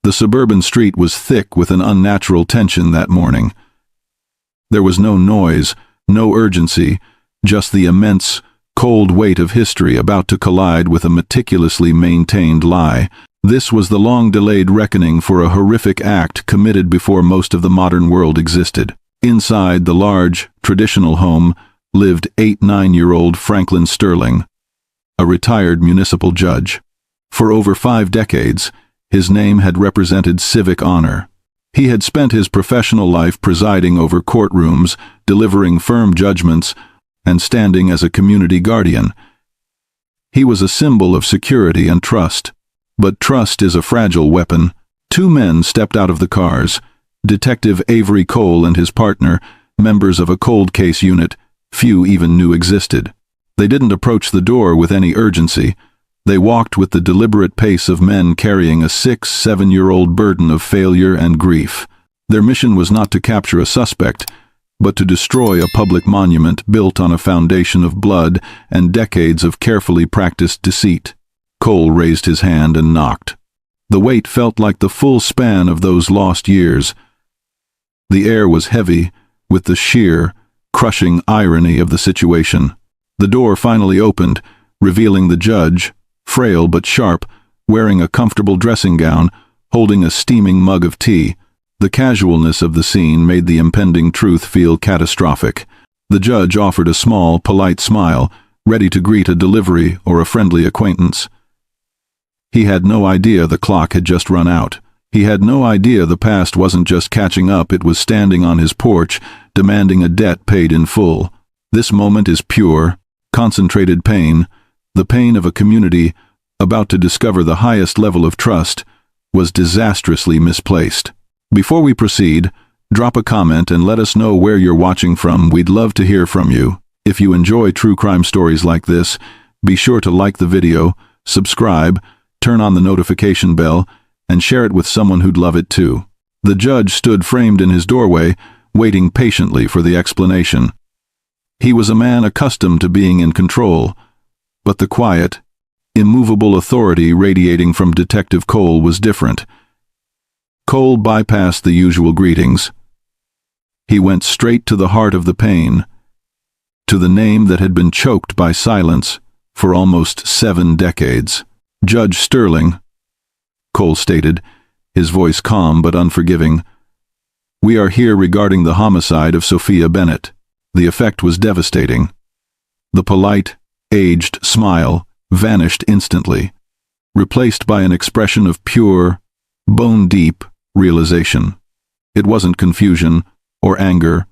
The suburban street was thick with an unnatural tension that morning. There was no noise, no urgency, just the immense, cold weight of history about to collide with a meticulously maintained lie. This was the long-delayed reckoning for a horrific act committed before most of the modern world existed. Inside the large, traditional home lived 9-year-old Franklin Sterling, a retired municipal judge. For over 5 decades, his name had represented civic honor. He had spent his professional life presiding over courtrooms, delivering firm judgments, and standing as a community guardian. He was a symbol of security and trust. But trust is a fragile weapon. 2 men stepped out of the cars. Detective Avery Cole and his partner, members of a cold case unit few even knew existed. They didn't approach the door with any urgency. They walked with the deliberate pace of men carrying a 6-7-year-old burden of failure and grief. Their mission was not to capture a suspect, but to destroy a public monument built on a foundation of blood and decades of carefully practiced deceit. Cole raised his hand and knocked. The weight felt like the full span of those lost years. The air was heavy with the sheer, crushing irony of the situation. The door finally opened, revealing the judge, frail but sharp, wearing a comfortable dressing gown, holding a steaming mug of tea. The casualness of the scene made the impending truth feel catastrophic. The judge offered a small, polite smile, ready to greet a delivery or a friendly acquaintance. He had no idea the clock had just run out. He had no idea the past wasn't just catching up, it was standing on his porch, demanding a debt paid in full. This moment is pure, concentrated pain. The pain of a community, about to discover the highest level of trust, was disastrously misplaced. Before we proceed, drop a comment and let us know where you're watching from. We'd love to hear from you. If you enjoy true crime stories like this, be sure to like the video, subscribe, turn on the notification bell, and share it with someone who'd love it too. The judge stood framed in his doorway, waiting patiently for the explanation. He was a man accustomed to being in control, but the quiet, immovable authority radiating from Detective Cole was different. Cole bypassed the usual greetings. He went straight to the heart of the pain, to the name that had been choked by silence for almost 7 decades. Judge Sterling, Cole stated, his voice calm but unforgiving. We are here regarding the homicide of Sofia Bennett. The effect was devastating. The polite, aged smile vanished instantly, replaced by an expression of pure, bone-deep realization. It wasn't confusion, or anger,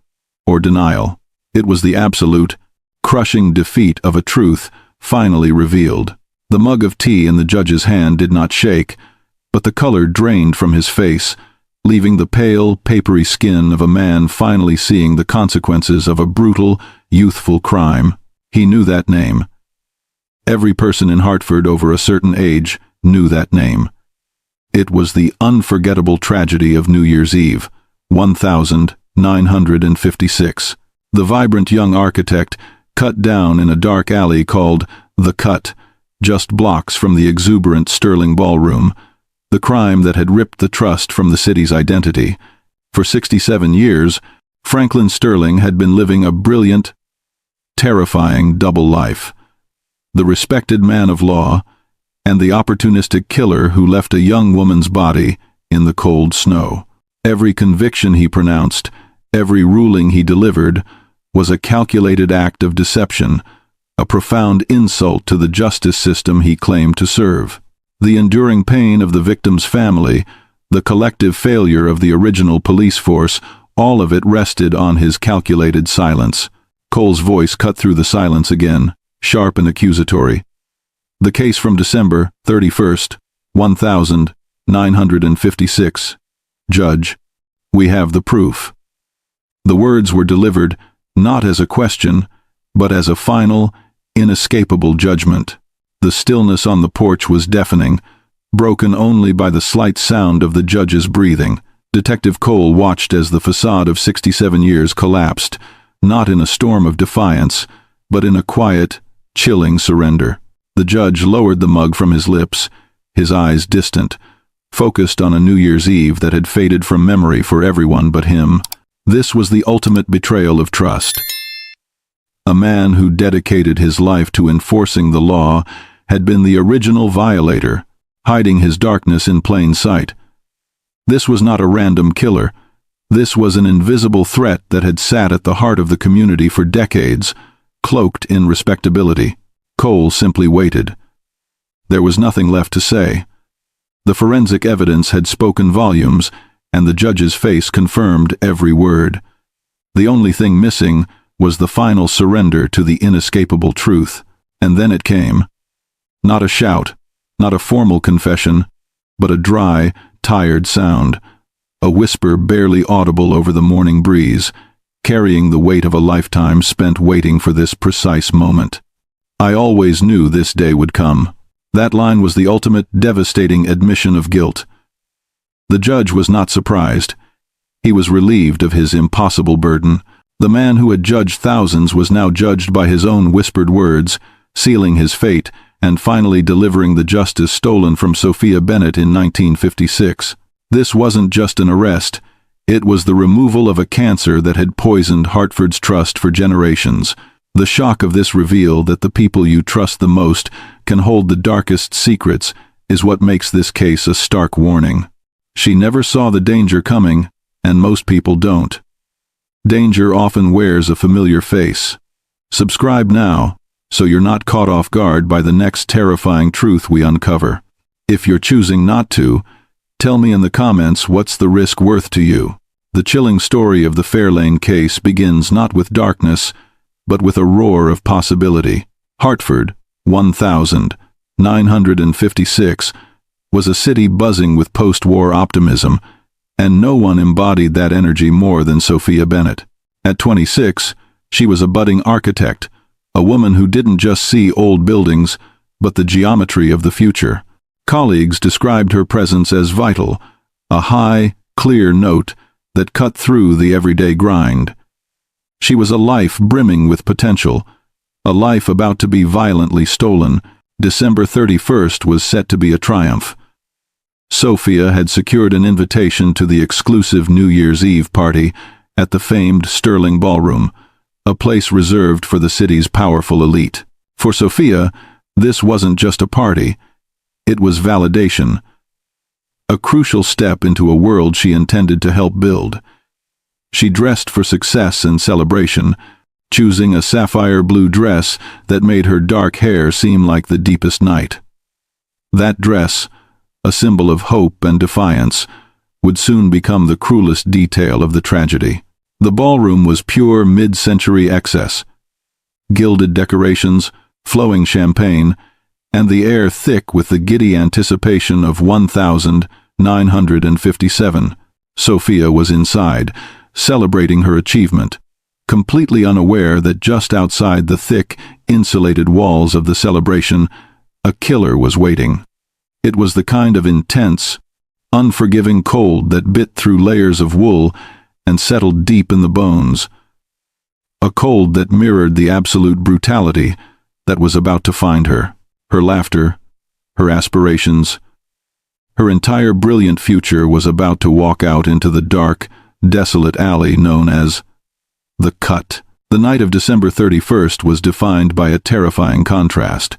or denial. It was the absolute, crushing defeat of a truth finally revealed. The mug of tea in the judge's hand did not shake, but the color drained from his face, leaving the pale, papery skin of a man finally seeing the consequences of a brutal, youthful crime. He knew that name. Every person in Hartford over a certain age knew that name. It was the unforgettable tragedy of New Year's Eve, 1956. The vibrant young architect cut down in a dark alley called The Cut, just blocks from the exuberant Sterling Ballroom, the crime that had ripped the trust from the city's identity. For 67 years, Franklin Sterling had been living a brilliant, terrifying double life. The respected man of law, and the opportunistic killer who left a young woman's body in the cold snow. Every conviction he pronounced, every ruling he delivered, was a calculated act of deception, a profound insult to the justice system he claimed to serve. The enduring pain of the victim's family, the collective failure of the original police force, all of it rested on his calculated silence. Cole's voice cut through the silence again, sharp and accusatory. The case from December 31st, 1956. Judge, we have the proof. The words were delivered not as a question, but as a final, inescapable judgment. The stillness on the porch was deafening, broken only by the slight sound of the judge's breathing. Detective Cole watched as the facade of 67 years collapsed, not in a storm of defiance, but in a quiet, chilling surrender. The judge lowered the mug from his lips, his eyes distant, focused on a New Year's Eve that had faded from memory for everyone but him. This was the ultimate betrayal of trust. A man who dedicated his life to enforcing the law had been the original violator, hiding his darkness in plain sight. This was not a random killer. This was an invisible threat that had sat at the heart of the community for decades, cloaked in respectability. Cole simply waited. There was nothing left to say. The forensic evidence had spoken volumes, and the judge's face confirmed every word. The only thing missing was the final surrender to the inescapable truth. And then it came. Not a shout, not a formal confession, but a dry, tired sound, a whisper barely audible over the morning breeze, carrying the weight of a lifetime spent waiting for this precise moment. "I always knew this day would come." That line was the ultimate devastating admission of guilt. The judge was not surprised. He was relieved of his impossible burden. The man who had judged thousands was now judged by his own whispered words, sealing his fate and finally delivering the justice stolen from Sofia Bennett in 1956. This wasn't just an arrest. It was the removal of a cancer that had poisoned Hartford's trust for generations. The shock of this reveal that the people you trust the most can hold the darkest secrets is what makes this case a stark warning. She never saw the danger coming, and most people don't. Danger often wears a familiar face. Subscribe now, so you're not caught off guard by the next terrifying truth we uncover. If you're choosing not to, tell me in the comments what's the risk worth to you. The chilling story of the Fairlane case begins not with darkness, but with a roar of possibility. Hartford, 1956, was a city buzzing with post-war optimism, and no one embodied that energy more than Sofia Bennett. At 26, she was a budding architect, a woman who didn't just see old buildings, but the geometry of the future. Colleagues described her presence as vital, a high, clear note that cut through the everyday grind. She was a life brimming with potential, a life about to be violently stolen. December 31st was set to be a triumph. Sofia had secured an invitation to the exclusive New Year's Eve party at the famed Sterling Ballroom, a place reserved for the city's powerful elite. For Sofia, this wasn't just a party. It was validation, a crucial step into a world she intended to help build. She dressed for success and celebration, choosing a sapphire blue dress that made her dark hair seem like the deepest night. That dress, a symbol of hope and defiance, would soon become the cruelest detail of the tragedy. The ballroom was pure mid-century excess. Gilded decorations, flowing champagne, and the air thick with the giddy anticipation of 1957. Sofia was inside, celebrating her achievement, completely unaware that just outside the thick, insulated walls of the celebration, a killer was waiting. It was the kind of intense, unforgiving cold that bit through layers of wool and settled deep in the bones. A cold that mirrored the absolute brutality that was about to find her. Her laughter, her aspirations, her entire brilliant future was about to walk out into the dark, desolate alley known as the Cut. The night of December 31st was defined by a terrifying contrast.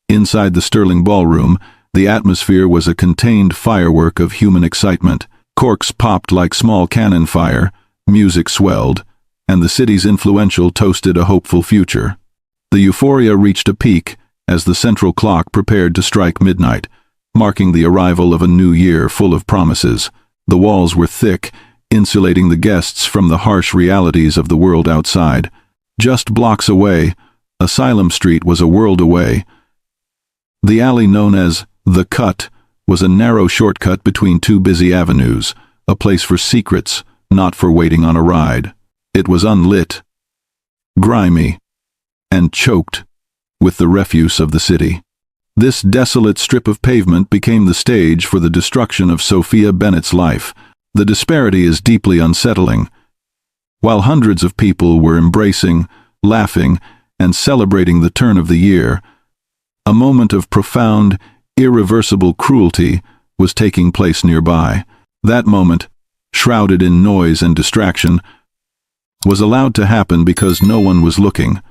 Inside the Sterling Ballroom, the atmosphere was a contained firework of human excitement. Corks popped like small cannon fire, music swelled, and the city's influential toasted a hopeful future. The euphoria reached a peak as the central clock prepared to strike midnight, marking the arrival of a new year full of promises. The walls were thick, insulating the guests from the harsh realities of the world outside. Just blocks away, Asylum Street was a world away. The alley known as the Cut was a narrow shortcut between two busy avenues, a place for secrets, not for waiting on a ride. It was unlit, grimy, and choked with the refuse of the city. This desolate strip of pavement became the stage for the destruction of Sofia Bennett's life. The disparity is deeply unsettling. While hundreds of people were embracing, laughing, and celebrating the turn of the year, a moment of profound, irreversible cruelty was taking place nearby. That moment, shrouded in noise and distraction, was allowed to happen because no one was looking.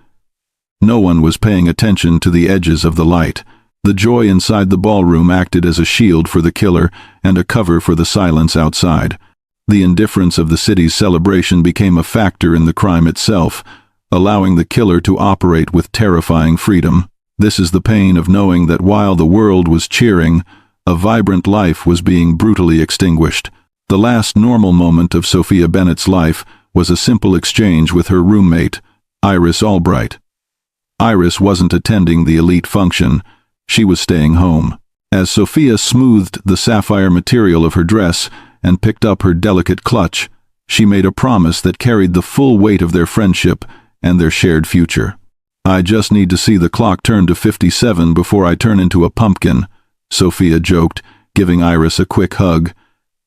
No one was paying attention to the edges of the light. The joy inside the ballroom acted as a shield for the killer and a cover for the silence outside. The indifference of the city's celebration became a factor in the crime itself, allowing the killer to operate with terrifying freedom. This is the pain of knowing that while the world was cheering, a vibrant life was being brutally extinguished. The last normal moment of Sofia Bennett's life was a simple exchange with her roommate, Iris Albright. Iris wasn't attending the elite function. She was staying home. As Sofia smoothed the sapphire material of her dress and picked up her delicate clutch, she made a promise that carried the full weight of their friendship and their shared future. "I just need to see the clock turn to 57 before I turn into a pumpkin," Sofia joked, giving Iris a quick hug.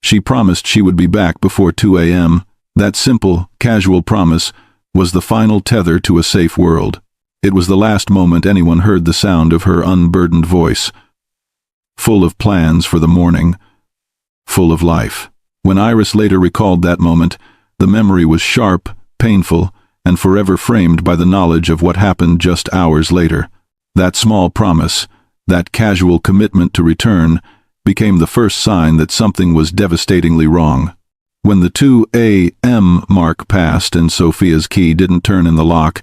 She promised she would be back before 2 a.m. That simple, casual promise was the final tether to a safe world. It was the last moment anyone heard the sound of her unburdened voice, full of plans for the morning, full of life. When Iris later recalled that moment, the memory was sharp, painful, and forever framed by the knowledge of what happened just hours later. That small promise, that casual commitment to return, became the first sign that something was devastatingly wrong. When the 2 a.m. mark passed and Sofia's key didn't turn in the lock,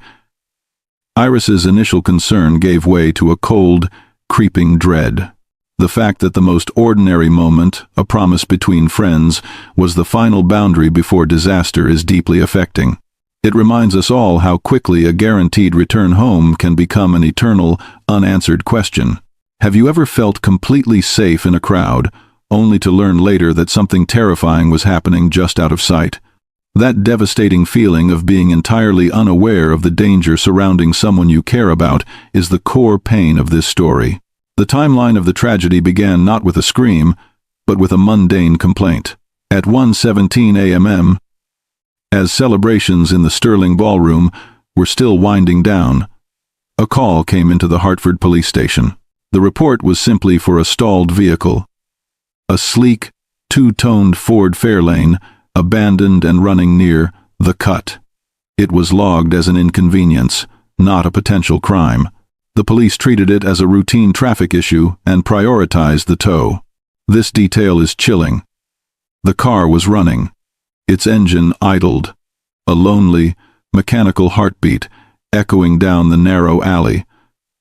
Iris's initial concern gave way to a cold, creeping dread. The fact that the most ordinary moment, a promise between friends, was the final boundary before disaster is deeply affecting. It reminds us all how quickly a guaranteed return home can become an eternal, unanswered question. Have you ever felt completely safe in a crowd, only to learn later that something terrifying was happening just out of sight? That devastating feeling of being entirely unaware of the danger surrounding someone you care about is the core pain of this story. The timeline of the tragedy began not with a scream, but with a mundane complaint. At 1:17 a.m., as celebrations in the Sterling Ballroom were still winding down, a call came into the Hartford police station. The report was simply for a stalled vehicle. A sleek, two-toned Ford Fairlane, abandoned and running near the cut. It was logged as an inconvenience, not a potential crime. The police treated it as a routine traffic issue and prioritized the tow. This detail is chilling. The car was running. Its engine idled, a lonely, mechanical heartbeat echoing down the narrow alley,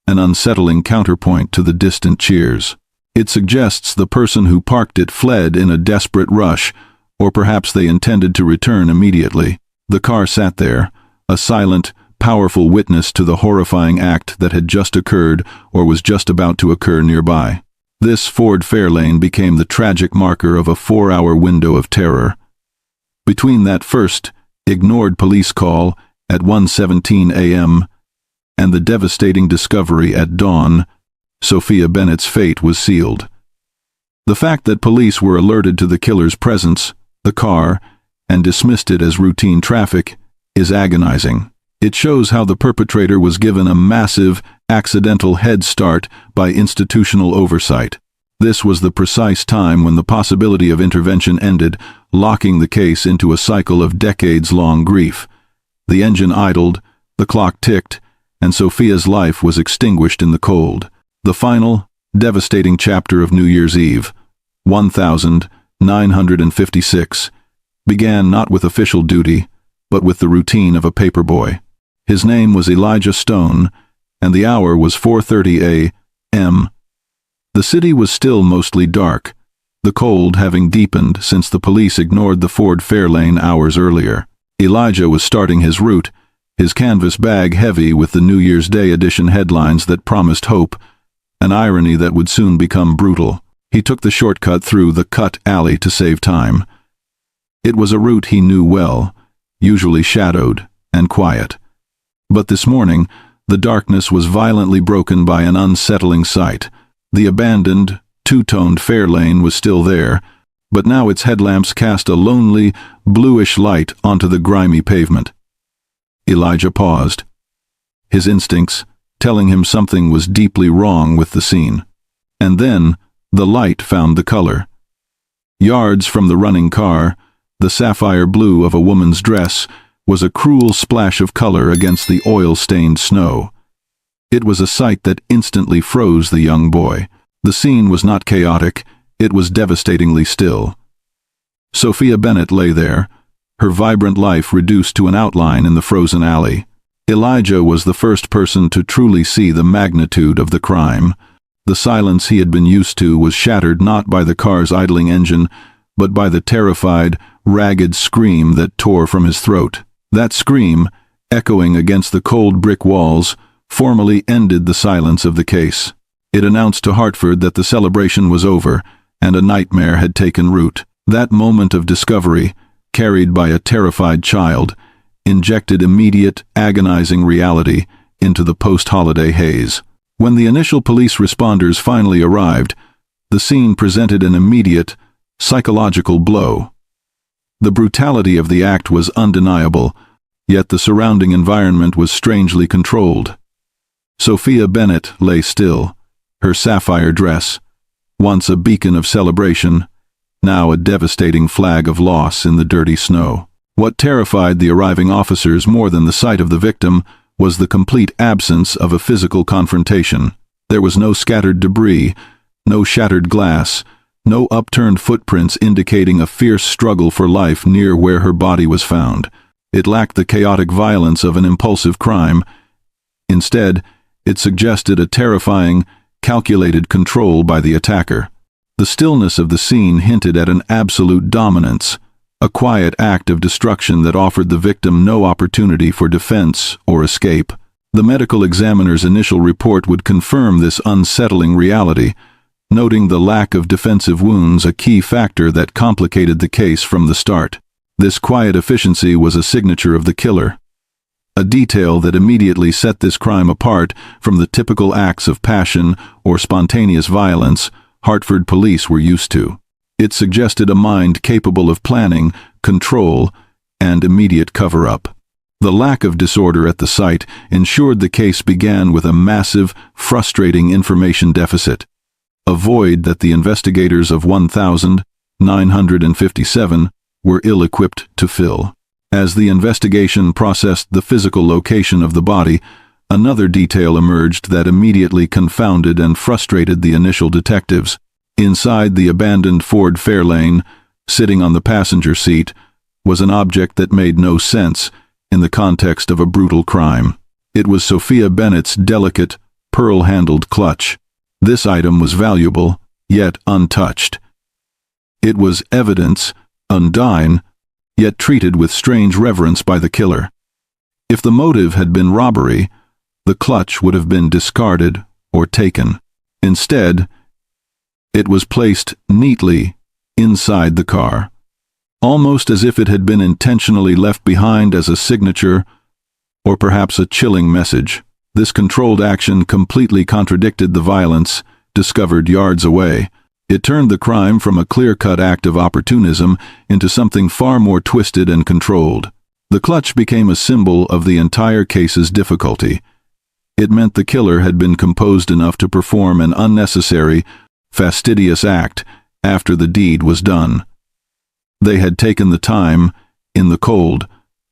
an unsettling counterpoint to the distant cheers. It suggests the person who parked it fled in a desperate rush, or perhaps they intended to return immediately. The car sat there, a silent, powerful witness to the horrifying act that had just occurred or was just about to occur nearby. This Ford Fairlane became the tragic marker of a 4-hour window of terror. Between that first, ignored police call at 1:17 a.m. and the devastating discovery at dawn, Sofia Bennett's fate was sealed. The fact that police were alerted to the killer's presence, the car, and dismissed it as routine traffic is agonizing. It shows how the perpetrator was given a massive, accidental head start by institutional oversight. This was the precise time when the possibility of intervention ended, locking the case into a cycle of decades-long grief. The engine idled, the clock ticked, and Sofia's life was extinguished in the cold. The final, devastating chapter of New Year's Eve, 1956, began not with official duty, but with the routine of a paperboy. His name was Elijah Stone, and the hour was 4:30 a.m. The city was still mostly dark, the cold having deepened since the police ignored the Ford Fairlane hours earlier. Elijah was starting his route, his canvas bag heavy with the New Year's Day edition headlines that promised hope, an irony that would soon become brutal. He took the shortcut through the cut alley to save time. It was a route he knew well, usually shadowed and quiet. But this morning, the darkness was violently broken by an unsettling sight. The abandoned, two-toned Fairlane was still there, but now its headlamps cast a lonely, bluish light onto the grimy pavement. Elijah paused, his instincts telling him something was deeply wrong with the scene. And then, the light found the color. Yards from the running car, the sapphire blue of a woman's dress was a cruel splash of color against the oil-stained snow. It was a sight that instantly froze the young boy. The scene was not chaotic, it was devastatingly still. Sofia Bennett lay there, her vibrant life reduced to an outline in the frozen alley. Elijah was the first person to truly see the magnitude of the crime. The silence he had been used to was shattered not by the car's idling engine, but by the terrified, ragged scream that tore from his throat. That scream, echoing against the cold brick walls, formally ended the silence of the case. It announced to Hartford that the celebration was over, and a nightmare had taken root. That moment of discovery, carried by a terrified child, injected immediate, agonizing reality into the post-holiday haze. When the initial police responders finally arrived, the scene presented an immediate, psychological blow. The brutality of the act was undeniable, yet the surrounding environment was strangely controlled. Sofia Bennett lay still, her sapphire dress, once a beacon of celebration, now a devastating flag of loss in the dirty snow. What terrified the arriving officers more than the sight of the victim was the complete absence of a physical confrontation. There was no scattered debris, no shattered glass, no upturned footprints indicating a fierce struggle for life near where her body was found. It lacked the chaotic violence of an impulsive crime. Instead, it suggested a terrifying, calculated control by the attacker. The stillness of the scene hinted at an absolute dominance, a quiet act of destruction that offered the victim no opportunity for defense or escape. The medical examiner's initial report would confirm this unsettling reality, noting the lack of defensive wounds a key factor that complicated the case from the start. This quiet efficiency was a signature of the killer, a detail that immediately set this crime apart from the typical acts of passion or spontaneous violence Hartford police were used to. It suggested a mind capable of planning, control, and immediate cover-up. The lack of disorder at the site ensured the case began with a massive, frustrating information deficit, a void that the investigators of 1957 were ill-equipped to fill. As the investigation processed the physical location of the body, another detail emerged that immediately confounded and frustrated the initial detectives. Inside the abandoned Ford Fairlane, sitting on the passenger seat, was an object that made no sense in the context of a brutal crime. It was Sofia Bennett's delicate, pearl-handled clutch. This item was valuable, yet untouched. It was evidence, undone, yet treated with strange reverence by the killer. If the motive had been robbery, the clutch would have been discarded or taken. Instead, it was placed neatly inside the car, almost as if it had been intentionally left behind as a signature or perhaps a chilling message. This controlled action completely contradicted the violence discovered yards away. It turned the crime from a clear-cut act of opportunism into something far more twisted and controlled. The clutch became a symbol of the entire case's difficulty. It meant the killer had been composed enough to perform an unnecessary, fastidious act after the deed was done. They had taken the time, in the cold,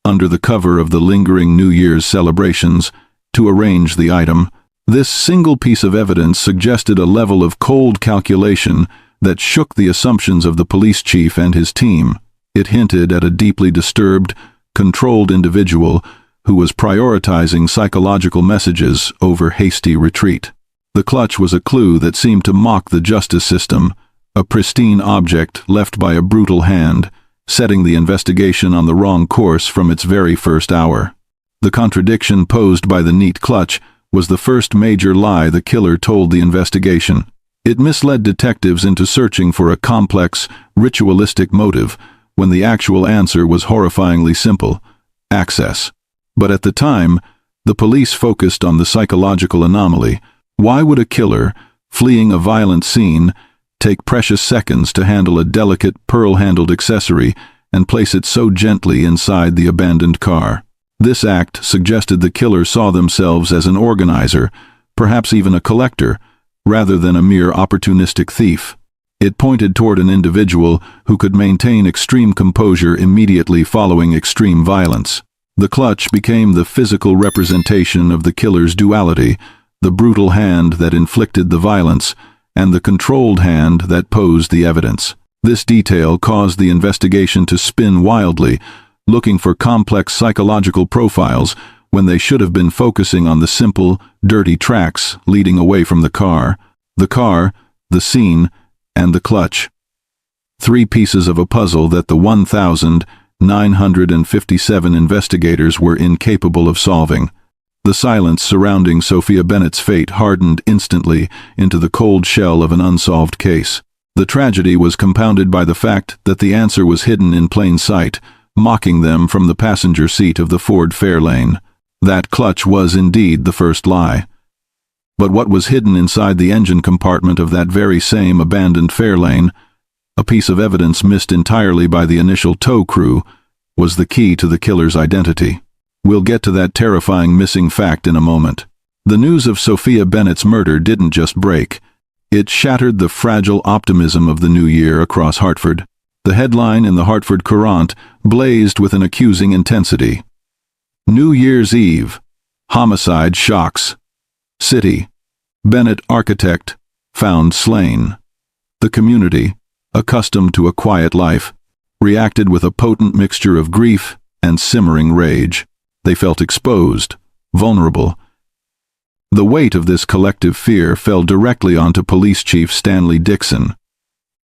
under the cover of the lingering New Year's celebrations, to arrange the item. This single piece of evidence suggested a level of cold calculation that shook the assumptions of the police chief and his team. It hinted at a deeply disturbed, controlled individual who was prioritizing psychological messages over hasty retreat. The clutch was a clue that seemed to mock the justice system, a pristine object left by a brutal hand, setting the investigation on the wrong course from its very first hour. The contradiction posed by the neat clutch was the first major lie the killer told the investigation. It misled detectives into searching for a complex, ritualistic motive when the actual answer was horrifyingly simple: access. But at the time, the police focused on the psychological anomaly. Why would a killer, fleeing a violent scene, take precious seconds to handle a delicate, pearl-handled accessory and place it so gently inside the abandoned car? This act suggested the killer saw themselves as an organizer, perhaps even a collector, rather than a mere opportunistic thief. It pointed toward an individual who could maintain extreme composure immediately following extreme violence. The clutch became the physical representation of the killer's duality, the brutal hand that inflicted the violence, and the controlled hand that posed the evidence. This detail caused the investigation to spin wildly, looking for complex psychological profiles when they should have been focusing on the simple, dirty tracks leading away from the car, the scene, and the clutch. 3 pieces of a puzzle that the 1,957 investigators were incapable of solving. The silence surrounding Sofia Bennett's fate hardened instantly into the cold shell of an unsolved case. The tragedy was compounded by the fact that the answer was hidden in plain sight, mocking them from the passenger seat of the Ford Fairlane. That clutch was indeed the first lie. But what was hidden inside the engine compartment of that very same abandoned Fairlane, a piece of evidence missed entirely by the initial tow crew, was the key to the killer's identity. We'll get to that terrifying missing fact in a moment. The news of Sofia Bennett's murder didn't just break. It shattered the fragile optimism of the new year across Hartford. The headline in the Hartford Courant blazed with an accusing intensity. New Year's Eve. Homicide shocks. City. Bennett architect found slain. The community, accustomed to a quiet life, reacted with a potent mixture of grief and simmering rage. They felt exposed, vulnerable. The weight of this collective fear fell directly onto Police Chief Stanley Dixon.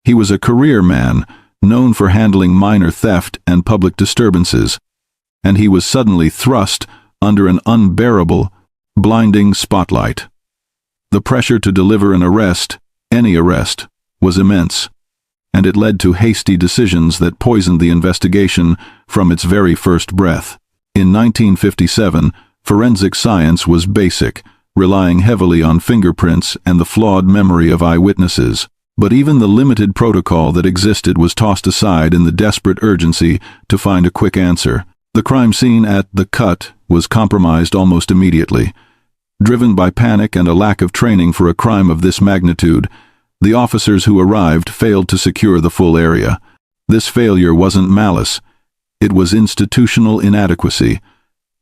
He was a career man, known for handling minor theft and public disturbances, and he was suddenly thrust under an unbearable, blinding spotlight. The pressure to deliver an arrest, any arrest, was immense, and it led to hasty decisions that poisoned the investigation from its very first breath. In 1957, forensic science was basic, relying heavily on fingerprints and the flawed memory of eyewitnesses. But even the limited protocol that existed was tossed aside in the desperate urgency to find a quick answer. The crime scene at The Cut was compromised almost immediately. Driven by panic and a lack of training for a crime of this magnitude, the officers who arrived failed to secure the full area. This failure wasn't malice. It was institutional inadequacy,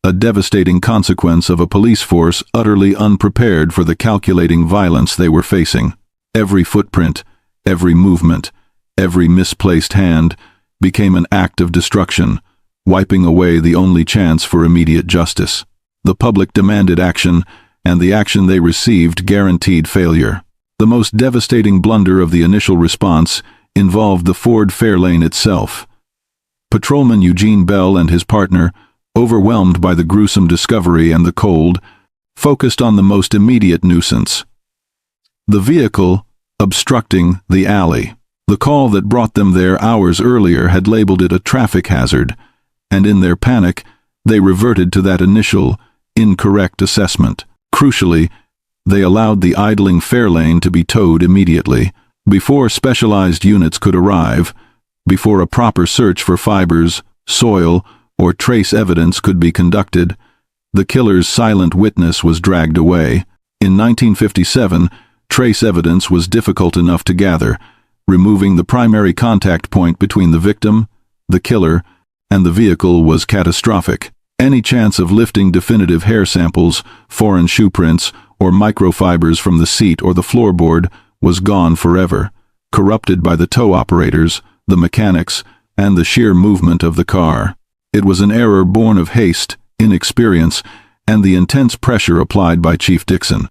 a devastating consequence of a police force utterly unprepared for the calculating violence they were facing. Every footprint, every movement, every misplaced hand became an act of destruction, wiping away the only chance for immediate justice. The public demanded action, and the action they received guaranteed failure. The most devastating blunder of the initial response involved the Ford Fairlane itself. Patrolman Eugene Bell and his partner, overwhelmed by the gruesome discovery and the cold, focused on the most immediate nuisance: the vehicle obstructing the alley. The call that brought them there hours earlier had labeled it a traffic hazard, and in their panic, they reverted to that initial, incorrect assessment. Crucially, they allowed the idling Fairlane to be towed immediately, before specialized units could arrive, before a proper search for fibers, soil, or trace evidence could be conducted. The killer's silent witness was dragged away. In 1957, trace evidence was difficult enough to gather. Removing the primary contact point between the victim, the killer, and the vehicle was catastrophic. Any chance of lifting definitive hair samples, foreign shoe prints, or microfibers from the seat or the floorboard was gone forever, corrupted by the tow operators, the mechanics, and the sheer movement of the car. It was an error born of haste, inexperience, and the intense pressure applied by Chief Dixon.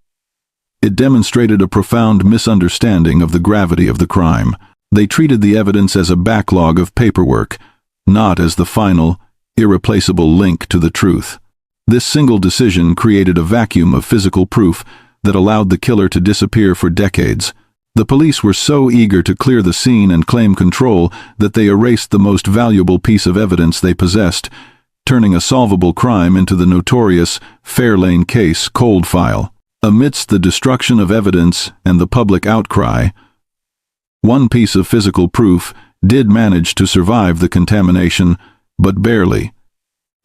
It demonstrated a profound misunderstanding of the gravity of the crime. They treated the evidence as a backlog of paperwork, not as the final, irreplaceable link to the truth. This single decision created a vacuum of physical proof that allowed the killer to disappear for decades. The police were so eager to clear the scene and claim control that they erased the most valuable piece of evidence they possessed, turning a solvable crime into the notorious Fairlane case cold file. Amidst the destruction of evidence and the public outcry, one piece of physical proof did manage to survive the contamination, but barely.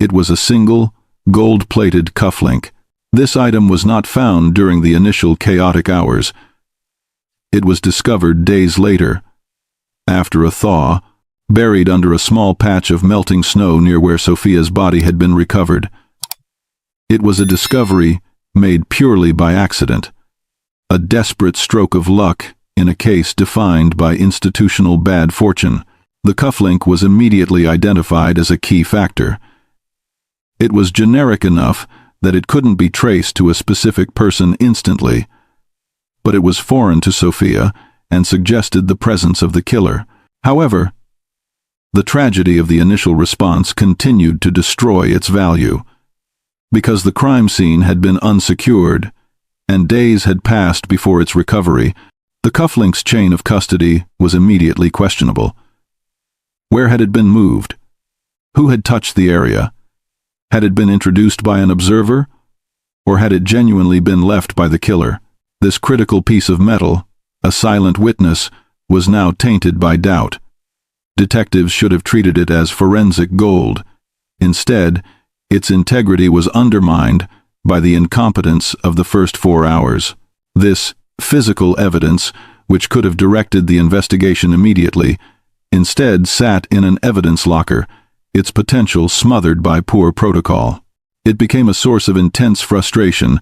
It was a single, gold-plated cufflink. This item was not found during the initial chaotic hours. It was discovered days later, after a thaw, buried under a small patch of melting snow near where Sofia's body had been recovered. It was a discovery made purely by accident, a desperate stroke of luck in a case defined by institutional bad fortune. The cufflink was immediately identified as a key factor. It was generic enough that it couldn't be traced to a specific person instantly, but it was foreign to Sofia and suggested the presence of the killer. However, the tragedy of the initial response continued to destroy its value. Because the crime scene had been unsecured, and days had passed before its recovery, the cufflink's chain of custody was immediately questionable. Where had it been moved? Who had touched the area? Had it been introduced by an observer? Or had it genuinely been left by the killer? This critical piece of metal, a silent witness, was now tainted by doubt. Detectives should have treated it as forensic gold. Instead, its integrity was undermined by the incompetence of the first 4 hours. This physical evidence, which could have directed the investigation immediately, instead sat in an evidence locker, its potential smothered by poor protocol. It became a source of intense frustration,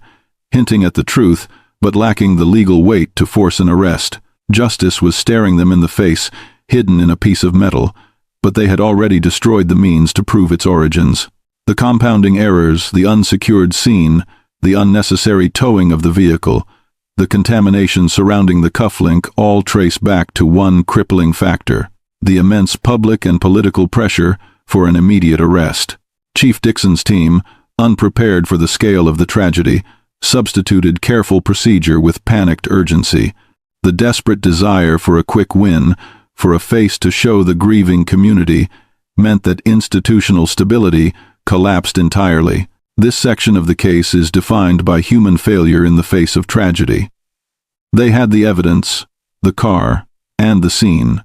hinting at the truth, but lacking the legal weight to force an arrest. Justice was staring them in the face, hidden in a piece of metal, but they had already destroyed the means to prove its origins. The compounding errors, the unsecured scene, the unnecessary towing of the vehicle, the contamination surrounding the cufflink all trace back to one crippling factor: the immense public and political pressure for an immediate arrest. Chief Dixon's team, unprepared for the scale of the tragedy, substituted careful procedure with panicked urgency. The desperate desire for a quick win, for a face to show the grieving community, meant that institutional stability collapsed entirely. This section of the case is defined by human failure in the face of tragedy. They had the evidence, the car, and the scene,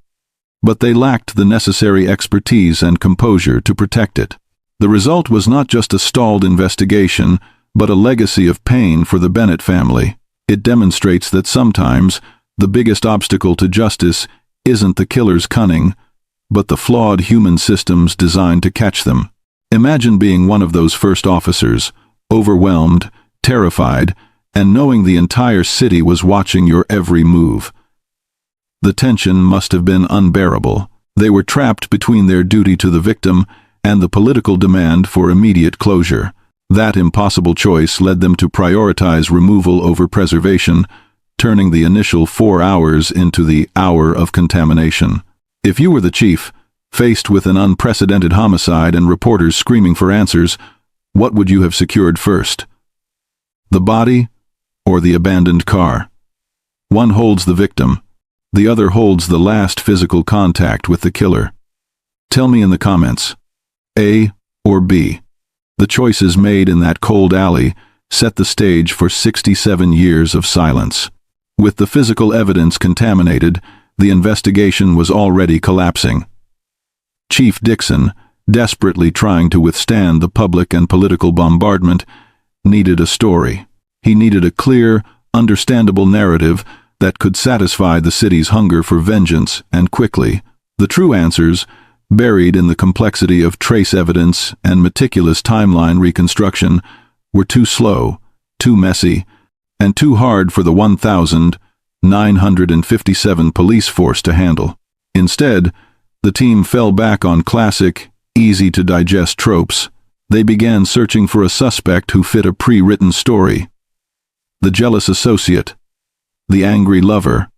but they lacked the necessary expertise and composure to protect it. The result was not just a stalled investigation, but a legacy of pain for the Bennett family. It demonstrates that sometimes the biggest obstacle to justice isn't the killer's cunning, but the flawed human systems designed to catch them. Imagine being one of those first officers, overwhelmed, terrified, and knowing the entire city was watching your every move. The tension must have been unbearable. They were trapped between their duty to the victim and the political demand for immediate closure. That impossible choice led them to prioritize removal over preservation, turning the initial 4 hours into the hour of contamination. If you were the chief, faced with an unprecedented homicide and reporters screaming for answers, what would you have secured first? The body or the abandoned car? One holds the victim, the other holds the last physical contact with the killer. Tell me in the comments, A or B. The choices made in that cold alley set the stage for 67 years of silence. With the physical evidence contaminated, the investigation was already collapsing. Chief Dixon, desperately trying to withstand the public and political bombardment, needed a story. He needed a clear, understandable narrative that could satisfy the city's hunger for vengeance, and quickly. The true answers, buried in the complexity of trace evidence and meticulous timeline reconstruction, were too slow, too messy, and too hard for the 1,957 police force to handle. Instead, the team fell back on classic, easy-to-digest tropes. They began searching for a suspect who fit a pre-written story. The jealous associate, the angry lover,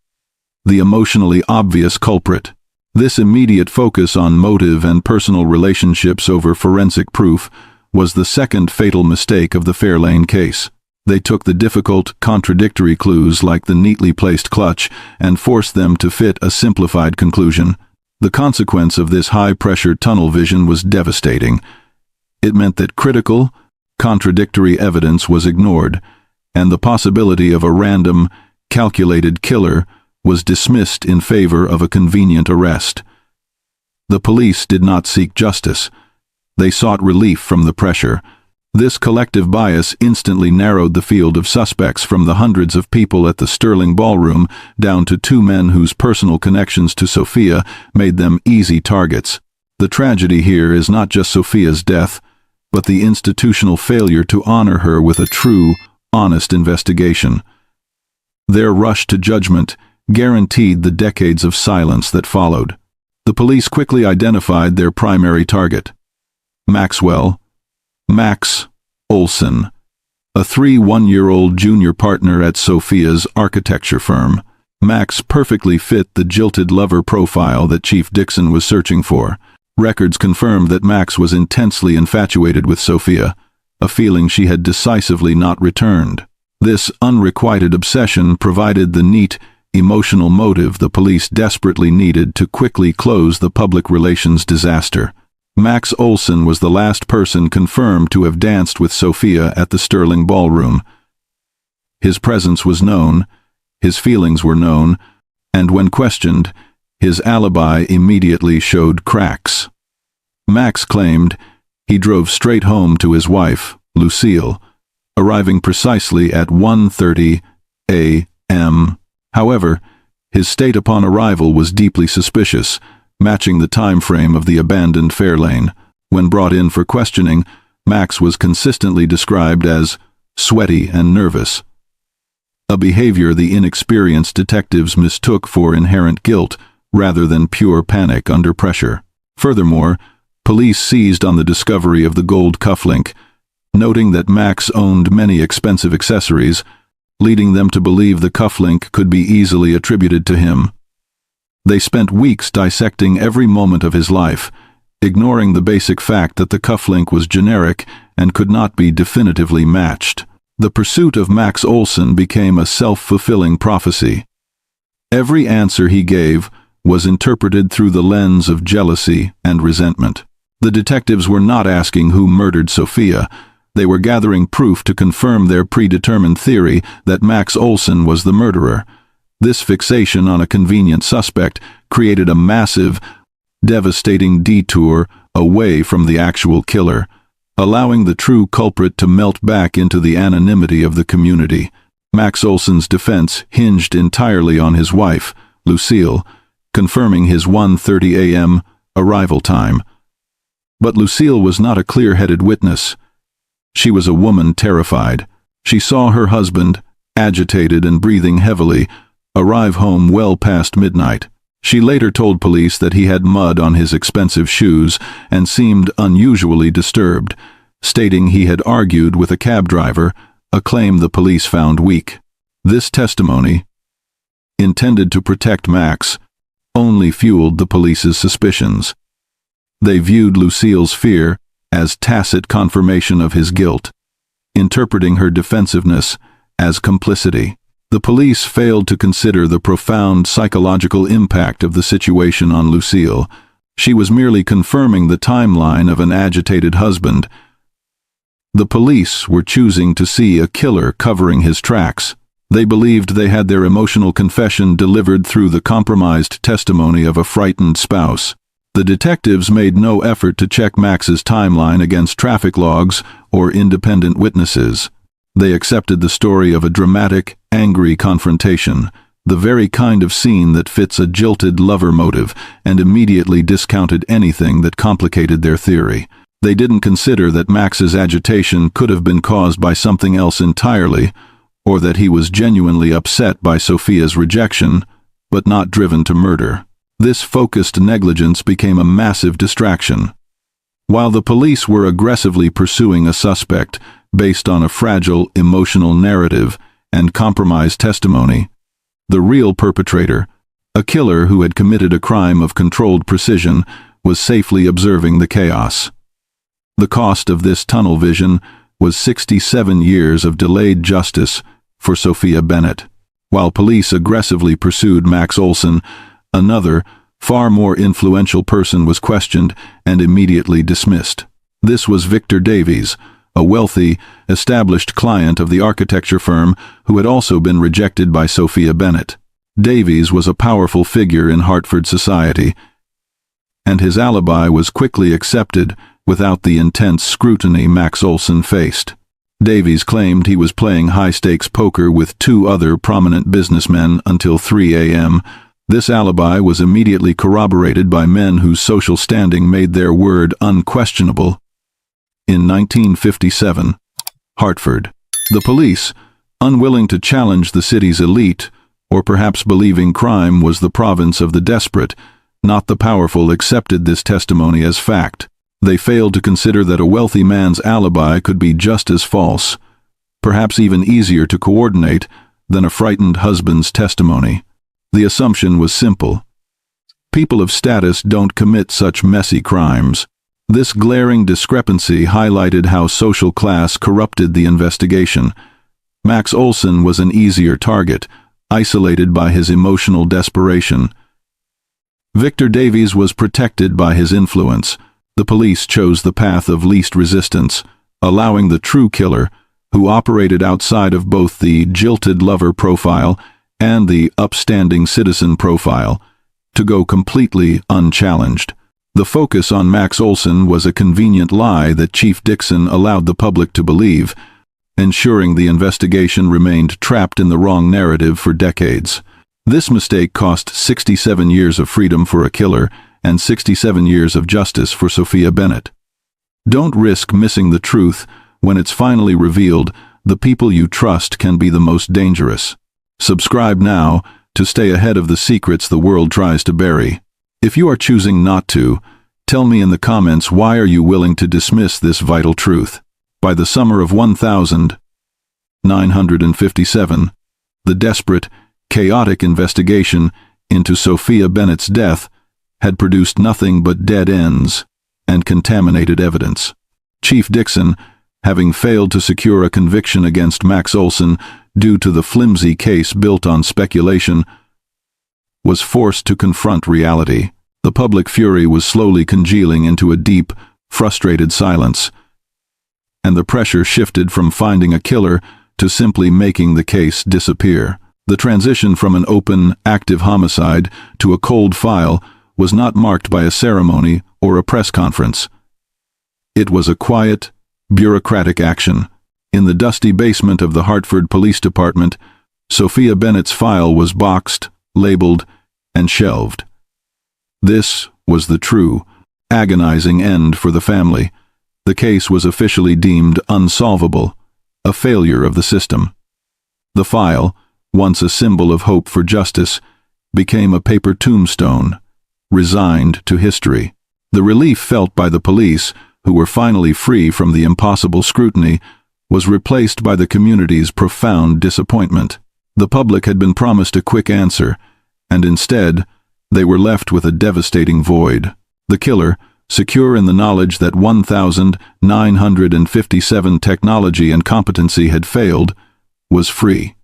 the emotionally obvious culprit. This immediate focus on motive and personal relationships over forensic proof was the second fatal mistake of the Fairlane case. They took the difficult, contradictory clues like the neatly placed clutch and forced them to fit a simplified conclusion. The consequence of this high-pressure tunnel vision was devastating. It meant that critical, contradictory evidence was ignored, and the possibility of a random, calculated killer was dismissed in favor of a convenient arrest. The police did not seek justice. They sought relief from the pressure. This collective bias instantly narrowed the field of suspects from the hundreds of people at the Sterling ballroom down to two men whose personal connections to Sofia made them easy targets. The tragedy here is not just Sofia's death, but the institutional failure to honor her with a true, honest investigation. Their rush to judgment guaranteed the decades of silence that followed. The police quickly identified their primary target: Max Olson, a 1-year-old junior partner at Sofia's architecture firm. Max perfectly fit the jilted lover profile that Chief Dixon was searching for. Records confirmed that Max was intensely infatuated with Sofia, a feeling she had decisively not returned. This unrequited obsession provided the neat, emotional motive the police desperately needed to quickly close the public relations disaster. Max Olson was the last person confirmed to have danced with Sofia at the Sterling ballroom. His presence was known, his feelings were known, and when questioned, his alibi immediately showed cracks. Max claimed he drove straight home to his wife, Lucille, arriving precisely at 1:30 a.m. However, his state upon arrival was deeply suspicious, matching the time frame of the abandoned Fairlane. When brought in for questioning, Max was consistently described as sweaty and nervous, a behavior the inexperienced detectives mistook for inherent guilt rather than pure panic under pressure. Furthermore, police seized on the discovery of the gold cufflink, noting that Max owned many expensive accessories, leading them to believe the cufflink could be easily attributed to him. They spent weeks dissecting every moment of his life, ignoring the basic fact that the cufflink was generic and could not be definitively matched. The pursuit of Max Olson became a self-fulfilling prophecy. Every answer he gave was interpreted through the lens of jealousy and resentment. The detectives were not asking who murdered Sofia. They were gathering proof to confirm their predetermined theory that Max Olson was the murderer. This fixation on a convenient suspect created a massive, devastating detour away from the actual killer, allowing the true culprit to melt back into the anonymity of the community. Max Olson's defense hinged entirely on his wife, Lucille, confirming his 1:30 a.m. arrival time. But Lucille was not a clear-headed witness. She was a woman terrified. She saw her husband, agitated and breathing heavily, arrive home well past midnight. She later told police that he had mud on his expensive shoes and seemed unusually disturbed, stating he had argued with a cab driver, a claim the police found weak. This testimony, intended to protect Max, only fueled the police's suspicions. They viewed Lucille's fear as tacit confirmation of his guilt, interpreting her defensiveness as complicity. The police failed to consider the profound psychological impact of the situation on Lucille. She was merely confirming the timeline of an agitated husband. The police were choosing to see a killer covering his tracks. They believed they had their emotional confession delivered through the compromised testimony of a frightened spouse. The detectives made no effort to check Max's timeline against traffic logs or independent witnesses. They accepted the story of a dramatic, angry confrontation, the very kind of scene that fits a jilted lover motive, and immediately discounted anything that complicated their theory. They didn't consider that Max's agitation could have been caused by something else entirely, or that he was genuinely upset by Sofia's rejection, but not driven to murder. This focused negligence became a massive distraction. While the police were aggressively pursuing a suspect based on a fragile emotional narrative and compromised testimony, the real perpetrator, a killer who had committed a crime of controlled precision, was safely observing the chaos. The cost of this tunnel vision was 67 years of delayed justice for Sofia Bennett. While police aggressively pursued Max Olson, another, far more influential person was questioned and immediately dismissed. This was Victor Davies, a wealthy, established client of the architecture firm who had also been rejected by Sofia Bennett. Davies was a powerful figure in Hartford society, and his alibi was quickly accepted without the intense scrutiny Max Olson faced. Davies claimed he was playing high-stakes poker with two other prominent businessmen until 3 a.m. This alibi was immediately corroborated by men whose social standing made their word unquestionable. In 1957, Hartford. The police, unwilling to challenge the city's elite, or perhaps believing crime was the province of the desperate, not the powerful, accepted this testimony as fact. They failed to consider that a wealthy man's alibi could be just as false, perhaps even easier to coordinate, than a frightened husband's testimony. The assumption was simple. People of status don't commit such messy crimes. This glaring discrepancy highlighted how social class corrupted the investigation. Max Olson was an easier target, isolated by his emotional desperation. Victor Davies was protected by his influence. The police chose the path of least resistance, allowing the true killer, who operated outside of both the jilted lover profile and the upstanding citizen profile, to go completely unchallenged. The focus on Max Olson was a convenient lie that Chief Dixon allowed the public to believe, ensuring the investigation remained trapped in the wrong narrative for decades. This mistake cost 67 years of freedom for a killer and 67 years of justice for Sofia Bennett. Don't risk missing the truth. When it's finally revealed, the people you trust can be the most dangerous. Subscribe now to stay ahead of the secrets the world tries to bury. If you are choosing not to, tell me in the comments, why are you willing to dismiss this vital truth? By the summer of 1957, the desperate, chaotic investigation into Sofia Bennett's death had produced nothing but dead ends and contaminated evidence. Chief Dixon, having failed to secure a conviction against Max Olson due to the flimsy case built on speculation, was forced to confront reality. The public fury was slowly congealing into a deep, frustrated silence, and the pressure shifted from finding a killer to simply making the case disappear. The transition from an open, active homicide to a cold file was not marked by a ceremony or a press conference. It was a quiet, bureaucratic action. In the dusty basement of the Hartford Police Department, Sofia Bennett's file was boxed, labeled, and shelved. This was the true, agonizing end for the family. The case was officially deemed unsolvable, a failure of the system. The file, once a symbol of hope for justice, became a paper tombstone, resigned to history. The relief felt by the police, who were finally free from the impossible scrutiny, was replaced by the community's profound disappointment. The public had been promised a quick answer, and instead, they were left with a devastating void. The killer, secure in the knowledge that 1,957 technology and competency had failed, was free.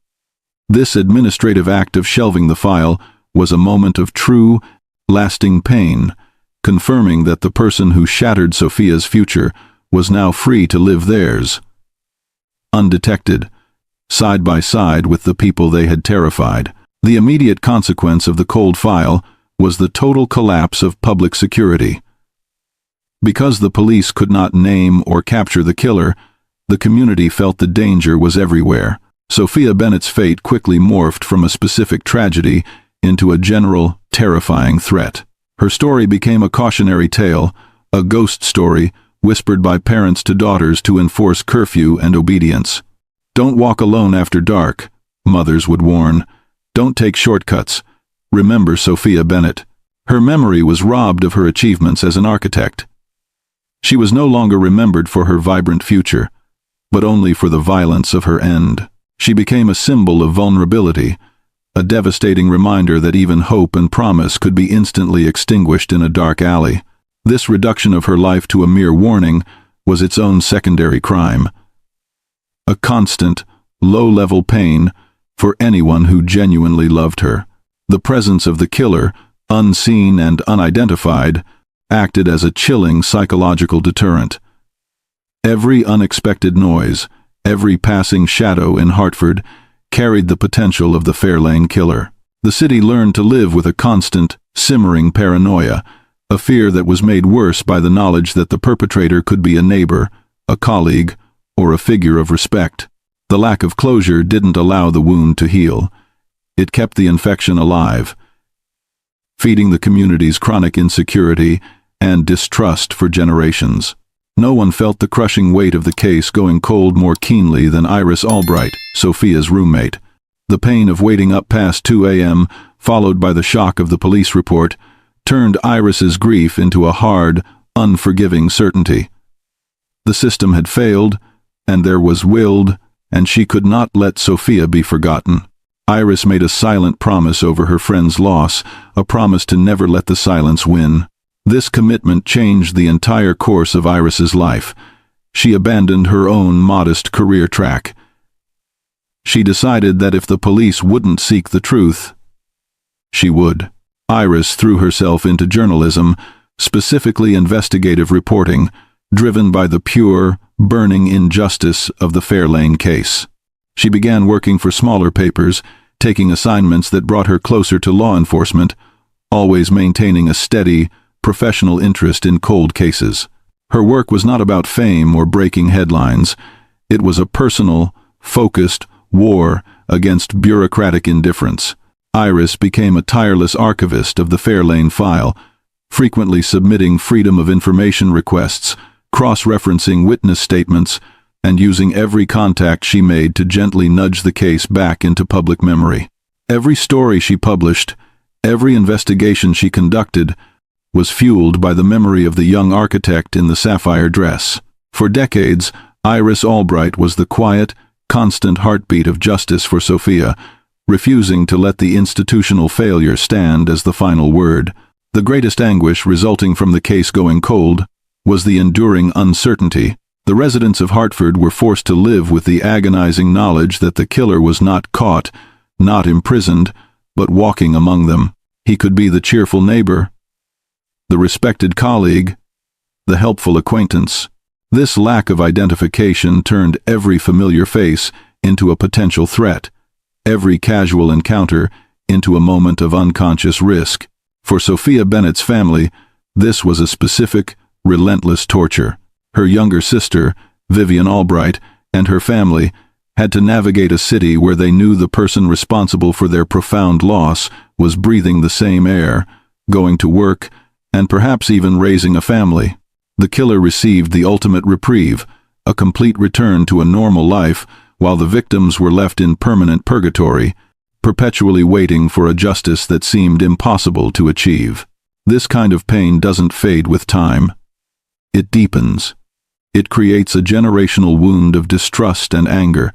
This administrative act of shelving the file was a moment of true, lasting pain, confirming that the person who shattered Sofia's future was now free to live theirs, undetected, side by side with the people they had terrified. The immediate consequence of the cold file was the total collapse of public security. Because the police could not name or capture the killer, the community felt the danger was everywhere. Sofia Bennett's fate quickly morphed from a specific tragedy into a general, terrifying threat. Her story became a cautionary tale, a ghost story whispered by parents to daughters to enforce curfew and obedience. "Don't walk alone after dark," mothers would warn. "Don't take shortcuts. Remember Sofia Bennett." Her memory was robbed of her achievements as an architect. She was no longer remembered for her vibrant future, but only for the violence of her end. She became a symbol of vulnerability, a devastating reminder that even hope and promise could be instantly extinguished in a dark alley. This reduction of her life to a mere warning was its own secondary crime. A constant, low-level pain for anyone who genuinely loved her. The presence of the killer, unseen and unidentified, acted as a chilling psychological deterrent. Every unexpected noise, every passing shadow in Hartford carried the potential of the Fairlane killer. The city learned to live with a constant, simmering paranoia, a fear that was made worse by the knowledge that the perpetrator could be a neighbor, a colleague, or a figure of respect. The lack of closure didn't allow the wound to heal. It kept the infection alive, feeding the community's chronic insecurity and distrust for generations. No one felt the crushing weight of the case going cold more keenly than Iris Albright, Sofia's roommate. The pain of waiting up past 2 a.m., followed by the shock of the police report, turned Iris's grief into a hard, unforgiving certainty. The system had failed, and there was willed, and she could not let Sofia be forgotten. Iris made a silent promise over her friend's loss, a promise to never let the silence win. This commitment changed the entire course of Iris's life. She abandoned her own modest career track. She decided that if the police wouldn't seek the truth, she would. Iris threw herself into journalism, specifically investigative reporting, driven by the pure, burning injustice of the Fairlane case. She began working for smaller papers, taking assignments that brought her closer to law enforcement, always maintaining a steady, professional interest in cold cases. Her work was not about fame or breaking headlines. It was a personal, focused war against bureaucratic indifference. Iris became a tireless archivist of the Fairlane file, frequently submitting Freedom of Information requests, cross-referencing witness statements, and using every contact she made to gently nudge the case back into public memory. Every story she published, every investigation she conducted, was fueled by the memory of the young architect in the sapphire dress. For decades, Iris Albright was the quiet, constant heartbeat of justice for Sofia, refusing to let the institutional failure stand as the final word. The greatest anguish resulting from the case going cold was the enduring uncertainty. The residents of Hartford were forced to live with the agonizing knowledge that the killer was not caught, not imprisoned, but walking among them. He could be the cheerful neighbor, the respected colleague, the helpful acquaintance. This lack of identification turned every familiar face into a potential threat, every casual encounter into a moment of unconscious risk. For Sofia Bennett's family, this was a specific, relentless torture. Her younger sister, Vivian Albright, and her family had to navigate a city where they knew the person responsible for their profound loss was breathing the same air, going to work, and perhaps even raising a family. The killer received the ultimate reprieve, a complete return to a normal life, while the victims were left in permanent purgatory, perpetually waiting for a justice that seemed impossible to achieve. This kind of pain doesn't fade with time. It deepens. It creates a generational wound of distrust and anger,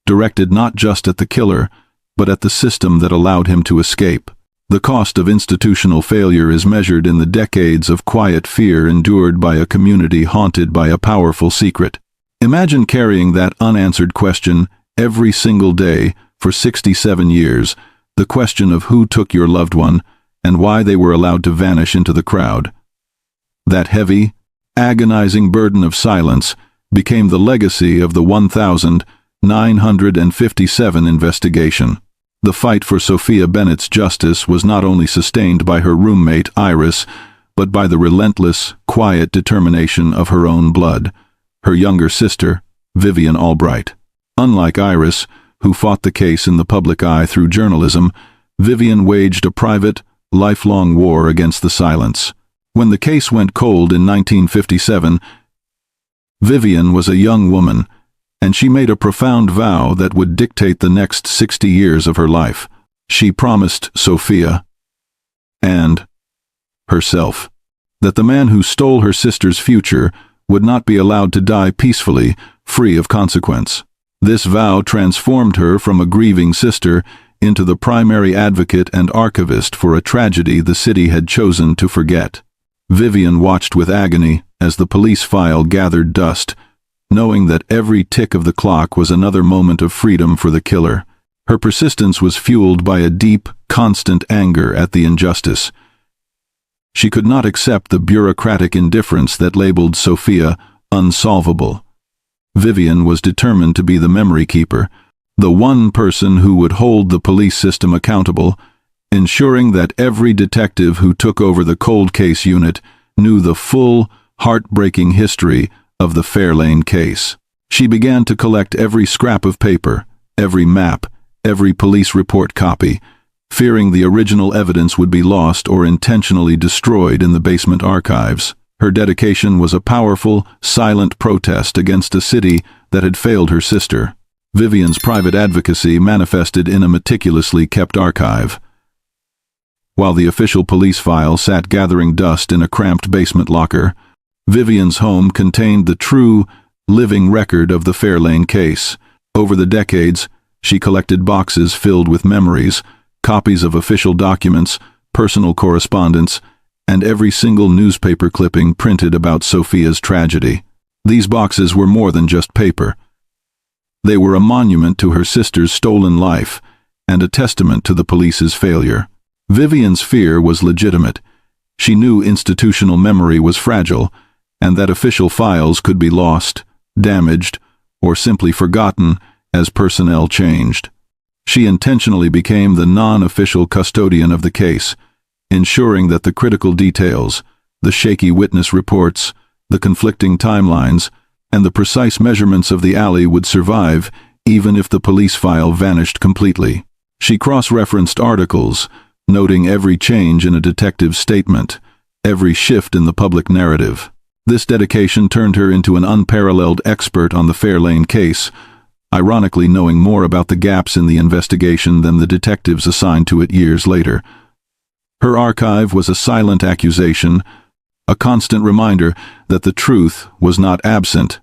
directed not just at the killer, but at the system that allowed him to escape. The cost of institutional failure is measured in the decades of quiet fear endured by a community haunted by a powerful secret. Imagine carrying that unanswered question every single day for 67 years, the question of who took your loved one and why they were allowed to vanish into the crowd. That heavy, agonizing burden of silence became the legacy of the 1957 investigation. The fight for Sofia Bennett's justice was not only sustained by her roommate, Iris, but by the relentless, quiet determination of her own blood, her younger sister, Vivian Albright. Unlike Iris, who fought the case in the public eye through journalism, Vivian waged a private, lifelong war against the silence. When the case went cold in 1957, Vivian was a young woman, and she made a profound vow that would dictate the next 60 years of her life. She promised Sofia and herself that the man who stole her sister's future would not be allowed to die peacefully, free of consequence. This vow transformed her from a grieving sister into the primary advocate and archivist for a tragedy the city had chosen to forget. Vivian watched with agony as the police file gathered dust, knowing that every tick of the clock was another moment of freedom for the killer. Her persistence was fueled by a deep, constant anger at the injustice. She could not accept the bureaucratic indifference that labeled Sofia unsolvable. Vivian was determined to be the memory keeper, the one person who would hold the police system accountable, ensuring that every detective who took over the cold case unit knew the full, heartbreaking history of the Fairlane case. She began to collect every scrap of paper, every map, every police report copy, fearing the original evidence would be lost or intentionally destroyed in the basement archives. Her dedication was a powerful, silent protest against a city that had failed her sister. Vivian's private advocacy manifested in a meticulously kept archive. While the official police file sat gathering dust in a cramped basement locker, Vivian's home contained the true, living record of the Fairlane case. Over the decades, she collected boxes filled with memories, copies of official documents, personal correspondence, and every single newspaper clipping printed about Sofia's tragedy. These boxes were more than just paper. They were a monument to her sister's stolen life and a testament to the police's failure. Vivian's fear was legitimate. She knew institutional memory was fragile, and that official files could be lost, damaged, or simply forgotten as personnel changed. She intentionally became the non-official custodian of the case, ensuring that the critical details, the shaky witness reports, the conflicting timelines, and the precise measurements of the alley would survive even if the police file vanished completely. She cross-referenced articles, noting every change in a detective's statement, every shift in the public narrative. This dedication turned her into an unparalleled expert on the Fairlane case, ironically knowing more about the gaps in the investigation than the detectives assigned to it years later. Her archive was a silent accusation, a constant reminder that the truth was not absent,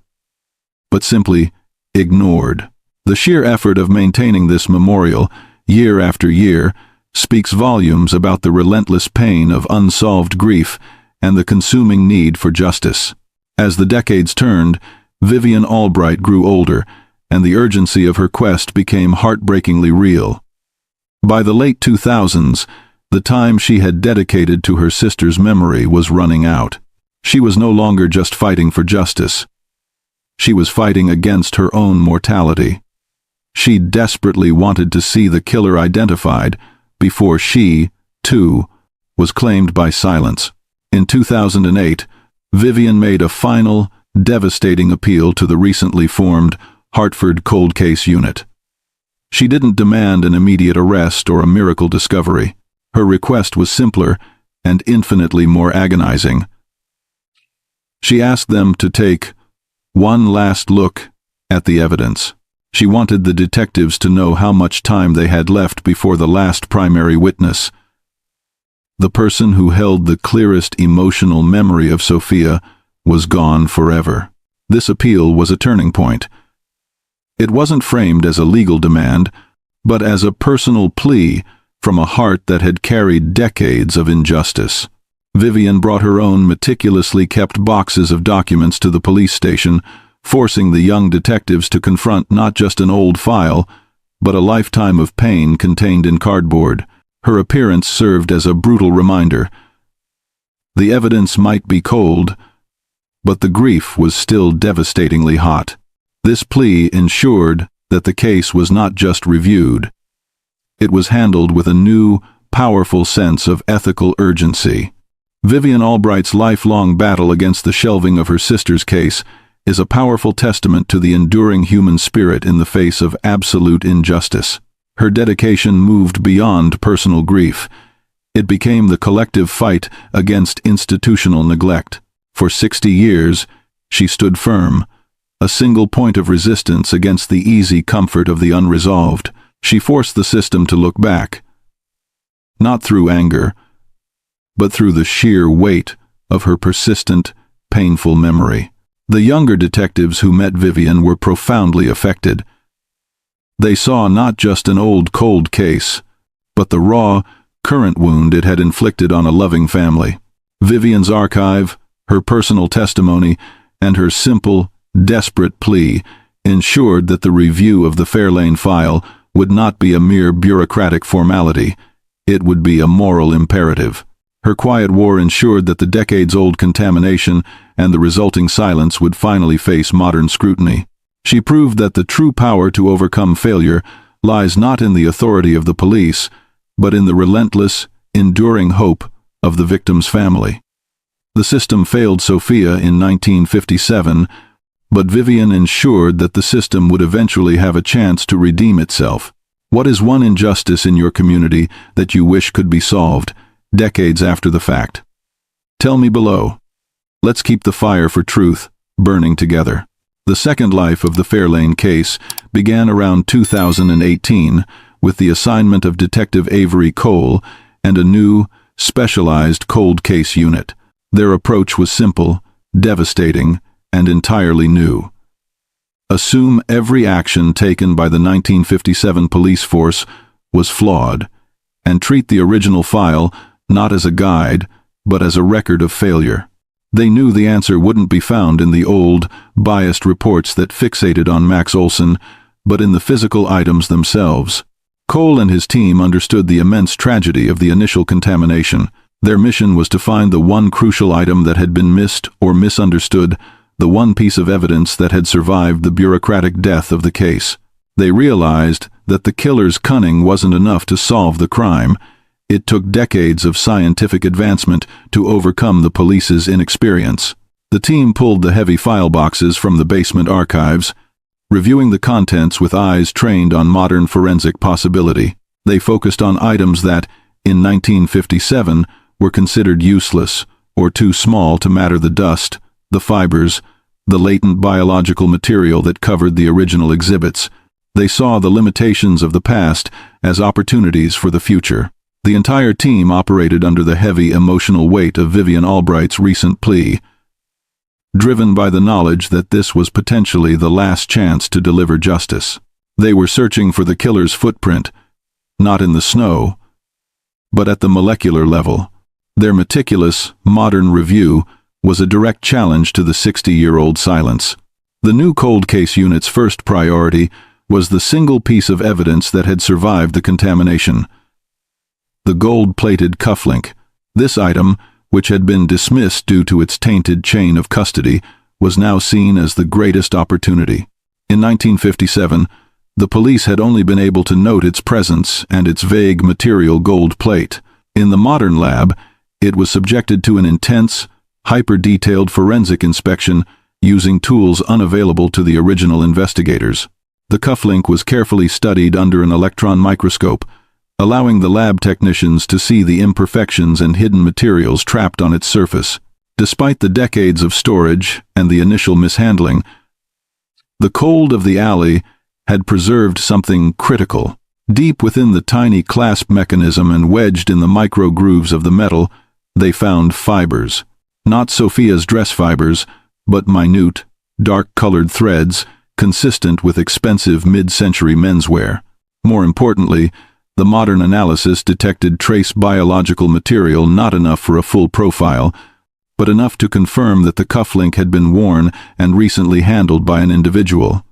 but simply ignored. The sheer effort of maintaining this memorial, year after year, speaks volumes about the relentless pain of unsolved grief and the consuming need for justice. As the decades turned, Vivian Albright grew older, and the urgency of her quest became heartbreakingly real. By the late 2000s, the time she had dedicated to her sister's memory was running out. She was no longer just fighting for justice. She was fighting against her own mortality. She desperately wanted to see the killer identified before she, too, was claimed by silence. In 2008, Vivian made a final, devastating appeal to the recently formed Hartford Cold Case Unit. She didn't demand an immediate arrest or a miracle discovery. Her request was simpler and infinitely more agonizing. She asked them to take one last look at the evidence. She wanted the detectives to know how much time they had left before the last primary witness, the person who held the clearest emotional memory of Sofia, was gone forever. This appeal was a turning point. It wasn't framed as a legal demand, but as a personal plea from a heart that had carried decades of injustice. Vivian brought her own meticulously kept boxes of documents to the police station, forcing the young detectives to confront not just an old file, but a lifetime of pain contained in cardboard. Her appearance served as a brutal reminder. The evidence might be cold, but the grief was still devastatingly hot. This plea ensured that the case was not just reviewed. It was handled with a new, powerful sense of ethical urgency. Vivian Albright's lifelong battle against the shelving of her sister's case is a powerful testament to the enduring human spirit in the face of absolute injustice. Her dedication moved beyond personal grief. It became the collective fight against institutional neglect. For 60 years, she stood firm, a single point of resistance against the easy comfort of the unresolved. She forced the system to look back, not through anger, but through the sheer weight of her persistent, painful memory. The younger detectives who met Vivian were profoundly affected. They saw not just an old cold case, but the raw, current wound it had inflicted on a loving family. Vivian's archive, her personal testimony, and her simple, desperate plea ensured that the review of the Fairlane file would not be a mere bureaucratic formality. It would be a moral imperative. Her quiet war ensured that the decades-old contamination and the resulting silence would finally face modern scrutiny. She proved that the true power to overcome failure lies not in the authority of the police, but in the relentless, enduring hope of the victim's family. The system failed Sofia in 1957, but Vivian ensured that the system would eventually have a chance to redeem itself. What is one injustice in your community that you wish could be solved, decades after the fact? Tell me below. Let's keep the fire for truth burning together. The second life of the Fairlane case began around 2018 with the assignment of Detective Avery Cole and a new, specialized cold case unit. Their approach was simple, devastating, and entirely new. Assume every action taken by the 1957 police force was flawed, and treat the original file not as a guide, but as a record of failure. They knew the answer wouldn't be found in the old, biased reports that fixated on Max Olson, but in the physical items themselves. Cole and his team understood the immense tragedy of the initial contamination. Their mission was to find the one crucial item that had been missed or misunderstood, the one piece of evidence that had survived the bureaucratic death of the case. They realized that the killer's cunning wasn't enough to solve the crime. It took decades of scientific advancement to overcome the police's inexperience. The team pulled the heavy file boxes from the basement archives, reviewing the contents with eyes trained on modern forensic possibility. They focused on items that, in 1957, were considered useless or too small to matter: the dust, the fibers, the latent biological material that covered the original exhibits. They saw the limitations of the past as opportunities for the future. The entire team operated under the heavy emotional weight of Vivian Albright's recent plea, driven by the knowledge that this was potentially the last chance to deliver justice. They were searching for the killer's footprint, not in the snow, but at the molecular level. Their meticulous, modern review was a direct challenge to the 60-year-old silence. The new cold case unit's first priority was the single piece of evidence that had survived the contamination: the gold-plated cufflink. This item, which had been dismissed due to its tainted chain of custody, was now seen as the greatest opportunity. In 1957, the police had only been able to note its presence and its vague material gold plate. In the modern lab, it was subjected to an intense, hyper-detailed forensic inspection using tools unavailable to the original investigators. The cufflink was carefully studied under an electron microscope, allowing the lab technicians to see the imperfections and hidden materials trapped on its surface. Despite the decades of storage and the initial mishandling, the cold of the alley had preserved something critical. Deep within the tiny clasp mechanism and wedged in the micro grooves of the metal, they found fibers. Not Sofia's dress fibers, but minute, dark-colored threads consistent with expensive mid-century menswear. More importantly, the modern analysis detected trace biological material not enough for a full profile, but enough to confirm that the cufflink had been worn and recently handled by an individual.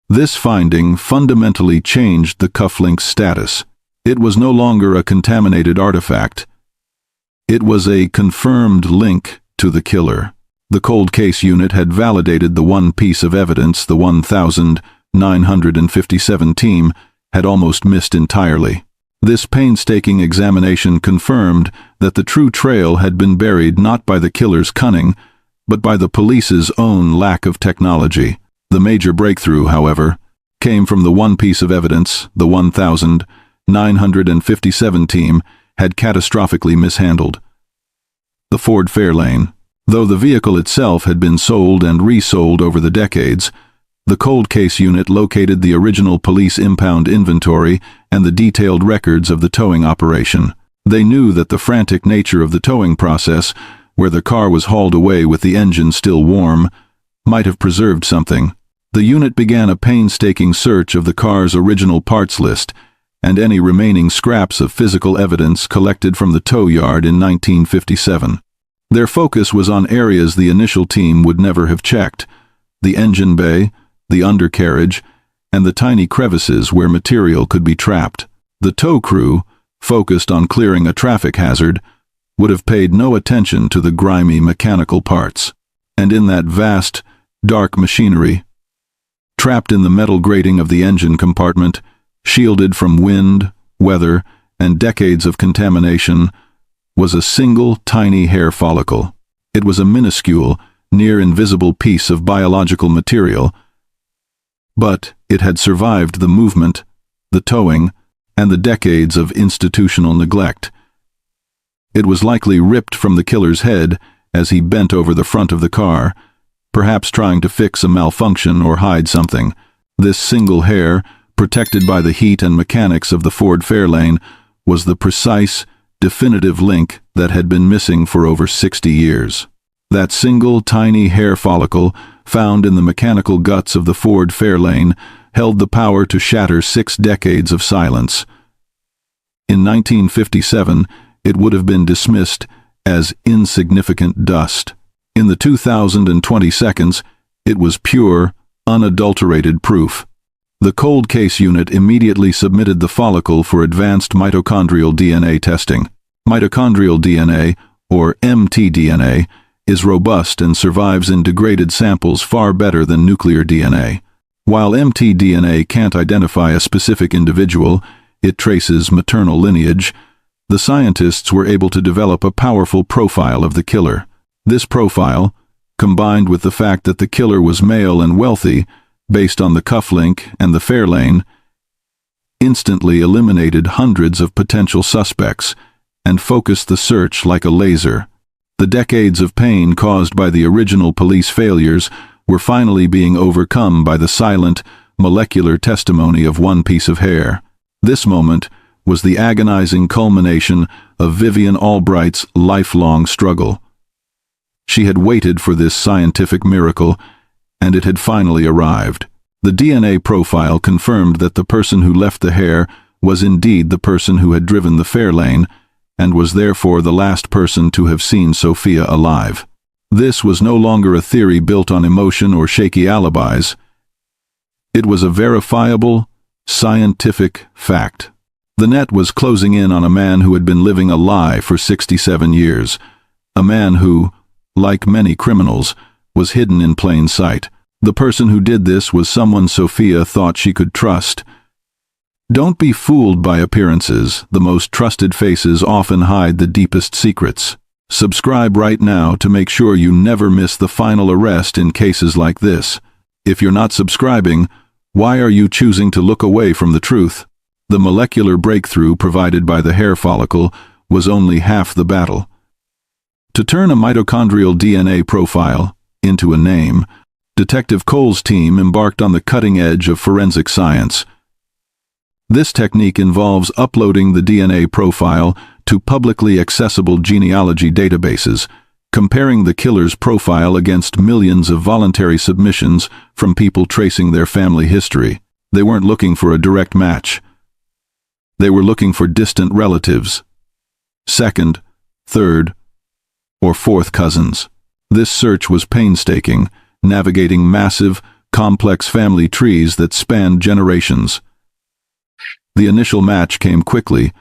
This finding fundamentally changed the cufflink's status. It was no longer a contaminated artifact. It was a confirmed link to the killer. The cold case unit had validated the one piece of evidence the 1957 team had almost missed entirely. This painstaking examination confirmed that the true trail had been buried not by the killer's cunning, but by the police's own lack of technology. The major breakthrough, however, came from the one piece of evidence the 1957 team had catastrophically mishandled: the Ford Fairlane. Though the vehicle itself had been sold and resold over the decades, the cold case unit located the original police impound inventory and the detailed records of the towing operation. They knew that the frantic nature of the towing process, where the car was hauled away with the engine still warm, might have preserved something. The unit began a painstaking search of the car's original parts list and any remaining scraps of physical evidence collected from the tow yard in 1957. Their focus was on areas the initial team would never have checked: the engine bay, the undercarriage, and the tiny crevices where material could be trapped. The tow crew, focused on clearing a traffic hazard, would have paid no attention to the grimy mechanical parts. And in that vast, dark machinery, trapped in the metal grating of the engine compartment, shielded from wind, weather, and decades of contamination, was a single tiny hair follicle. It was a minuscule, near invisible piece of biological material, but it had survived the movement, the towing, and the decades of institutional neglect. It was likely ripped from the killer's head as he bent over the front of the car, perhaps trying to fix a malfunction or hide something. This single hair, protected by the heat and mechanics of the Ford Fairlane, was the precise, definitive link that had been missing for over 60 years. That single tiny hair follicle, found in the mechanical guts of the Ford Fairlane, held the power to shatter 6 decades of silence. In 1957, it would have been dismissed as insignificant dust. In the 2020 seconds, it was pure, unadulterated proof. The cold case unit immediately submitted the follicle for advanced mitochondrial DNA testing. Mitochondrial DNA, or mtDNA, is robust and survives in degraded samples far better than nuclear DNA. While mtDNA can't identify a specific individual, it traces maternal lineage. The scientists were able to develop a powerful profile of the killer. This profile, combined with the fact that the killer was male and wealthy, based on the cufflink and the Fairlane, instantly eliminated hundreds of potential suspects and focused the search like a laser. The decades of pain caused by the original police failures were finally being overcome by the silent, molecular testimony of one piece of hair. This moment was the agonizing culmination of Vivian Albright's lifelong struggle. She had waited for this scientific miracle, and it had finally arrived. The DNA profile confirmed that the person who left the hair was indeed the person who had driven the Fairlane, and was therefore the last person to have seen Sofia alive. This was no longer a theory built on emotion or shaky alibis. It was a verifiable, scientific fact. The net was closing in on a man who had been living a lie for 67 years, a man who, like many criminals, was hidden in plain sight. The person who did this was someone Sofia thought she could trust. Don't be fooled by appearances. The most trusted faces often hide the deepest secrets. Subscribe right now to make sure you never miss the final arrest in cases like this. If you're not subscribing, why are you choosing to look away from the truth? The molecular breakthrough provided by the hair follicle was only half the battle. To turn a mitochondrial DNA profile into a name, Detective Cole's team embarked on the cutting edge of forensic science. This technique involves uploading the DNA profile to publicly accessible genealogy databases, comparing the killer's profile against millions of voluntary submissions from people tracing their family history. They weren't looking for a direct match. They were looking for distant relatives, second, third, or fourth cousins. This search was painstaking, navigating massive, complex family trees that spanned generations. The initial match came quickly,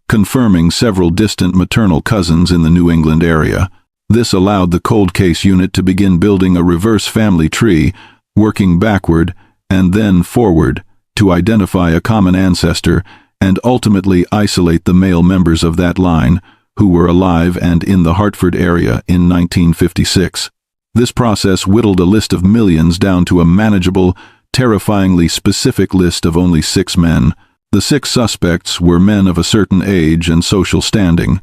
confirming several distant maternal cousins in the New England area. This allowed the cold case unit to begin building a reverse family tree, working backward and then forward to identify a common ancestor and ultimately isolate the male members of that line who were alive and in the Hartford area in 1956. This process whittled a list of millions down to a manageable, terrifyingly specific list of only 6 men. The 6 suspects were men of a certain age and social standing,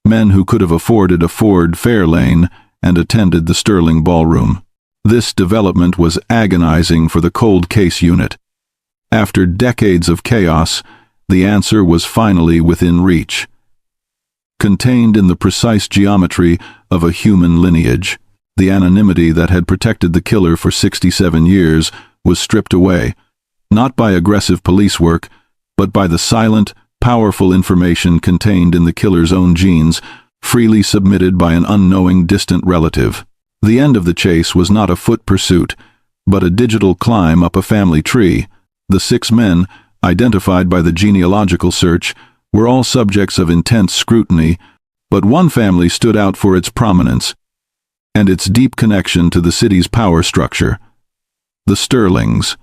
men who could have afforded a Ford Fairlane and attended the Sterling Ballroom. This development was agonizing for the cold case unit. After decades of chaos, the answer was finally within reach, contained in the precise geometry of a human lineage. The anonymity that had protected the killer for 67 years was stripped away, not by aggressive police work, but by the silent, powerful information contained in the killer's own genes, freely submitted by an unknowing distant relative. The end of the chase was not a foot pursuit, but a digital climb up a family tree. The 6 men, identified by the genealogical search, were all subjects of intense scrutiny, but one family stood out for its prominence and its deep connection to the city's power structure: the Sterlings.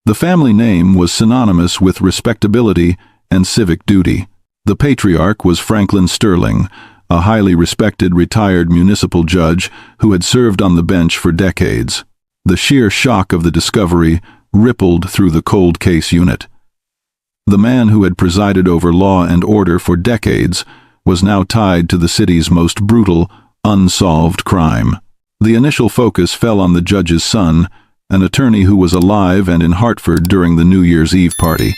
The family name was synonymous with respectability and civic duty. The patriarch was Franklin Sterling, a highly respected retired municipal judge who had served on the bench for decades. The sheer shock of the discovery rippled through the cold case unit. The man who had presided over law and order for decades was now tied to the city's most brutal, unsolved crime. The initial focus fell on the judge's son, an attorney who was alive and in Hartford during the New Year's Eve party.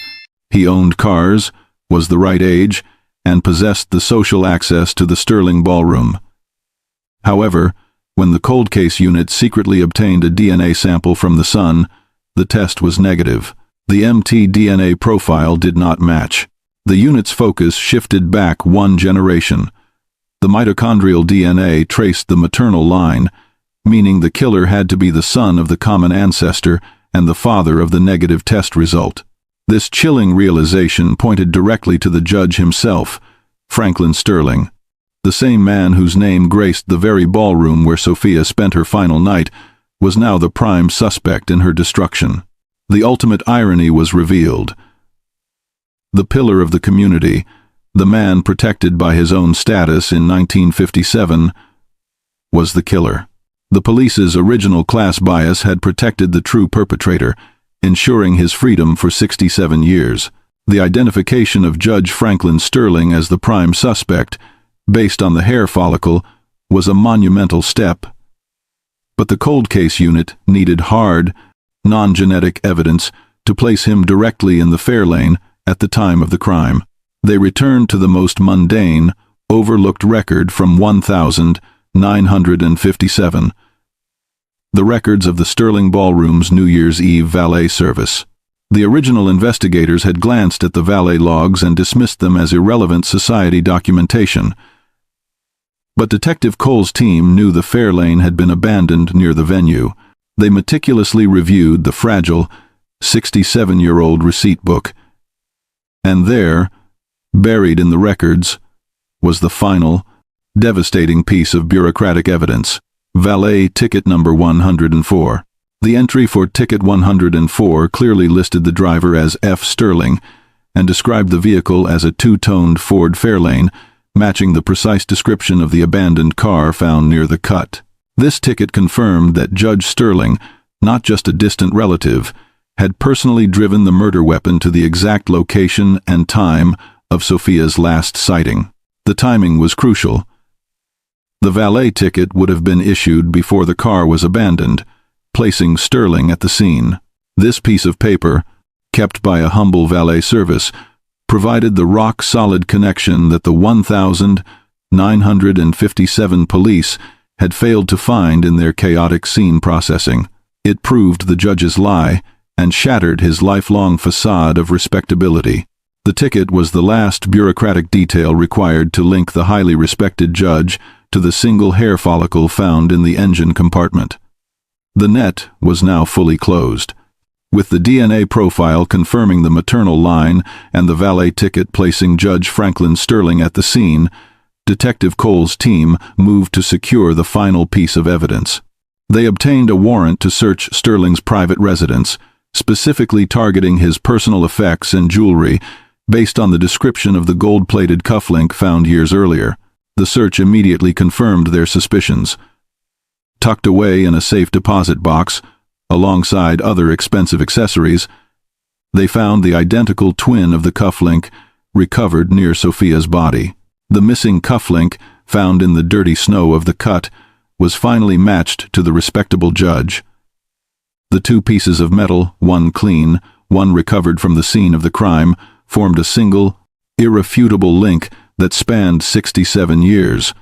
He owned cars, was the right age, and possessed the social access to the Sterling ballroom. However, when the cold case unit secretly obtained a DNA sample from the son, the test was negative. The mtDNA profile did not match. The unit's focus shifted back one generation. The mitochondrial DNA traced the maternal line, meaning the killer had to be the son of the common ancestor and the father of the negative test result. This chilling realization pointed directly to the judge himself, Franklin Sterling. The same man whose name graced the very ballroom where Sofia spent her final night was now the prime suspect in her destruction. The ultimate irony was revealed. The pillar of the community, the man protected by his own status in 1957, was the killer. The police's original class bias had protected the true perpetrator, ensuring his freedom for 67 years. The identification of Judge Franklin Sterling as the prime suspect, based on the hair follicle, was a monumental step. But the cold case unit needed hard, non-genetic evidence to place him directly in the Fairlane at the time of the crime. They returned to the most mundane, overlooked record from 1957, the records of the Sterling Ballroom's New Year's Eve valet service. The original investigators had glanced at the valet logs and dismissed them as irrelevant society documentation. But Detective Cole's team knew the Fairlane had been abandoned near the venue. They meticulously reviewed the fragile, 67-year-old receipt book. And there, buried in the records, was the final, devastating piece of bureaucratic evidence: valet ticket number 104. The entry for ticket 104 clearly listed the driver as F. Sterling and described the vehicle as a two-toned Ford Fairlane, matching the precise description of the abandoned car found near the cut. This ticket confirmed that Judge Sterling, not just a distant relative, had personally driven the murder weapon to the exact location and time of Sofia's last sighting. The timing was crucial. The valet ticket would have been issued before the car was abandoned, placing Sterling at the scene. This piece of paper, kept by a humble valet service, provided the rock-solid connection that the 1,957 police had failed to find in their chaotic scene processing. It proved the judge's lie and shattered his lifelong facade of respectability. The ticket was the last bureaucratic detail required to link the highly respected judge to the single hair follicle found in the engine compartment. The net was now fully closed. With the DNA profile confirming the maternal line and the valet ticket placing Judge Franklin Sterling at the scene, Detective Cole's team moved to secure the final piece of evidence. They obtained a warrant to search Sterling's private residence, specifically targeting his personal effects and jewelry based on the description of the gold-plated cufflink found years earlier. The search immediately confirmed their suspicions. Tucked away in a safe deposit box, alongside other expensive accessories, they found the identical twin of the cufflink recovered near Sofia's body. The missing cufflink, found in the dirty snow of the cut, was finally matched to the respectable judge. The two pieces of metal, one clean, one recovered from the scene of the crime, formed a single, irrefutable link that spanned 67 years.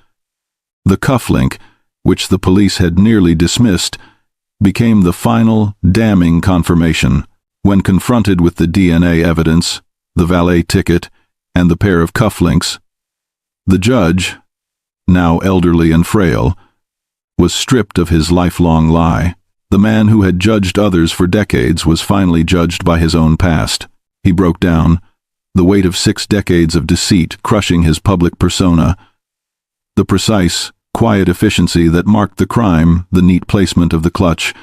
The cufflink, which the police had nearly dismissed, became the final, damning confirmation. When confronted with the DNA evidence, the valet ticket, and the pair of cufflinks, the judge, now elderly and frail, was stripped of his lifelong lie. The man who had judged others for decades was finally judged by his own past. He broke down, the weight of 6 decades of deceit crushing his public persona. The precise, quiet efficiency that marked the crime, the neat placement of the clutch,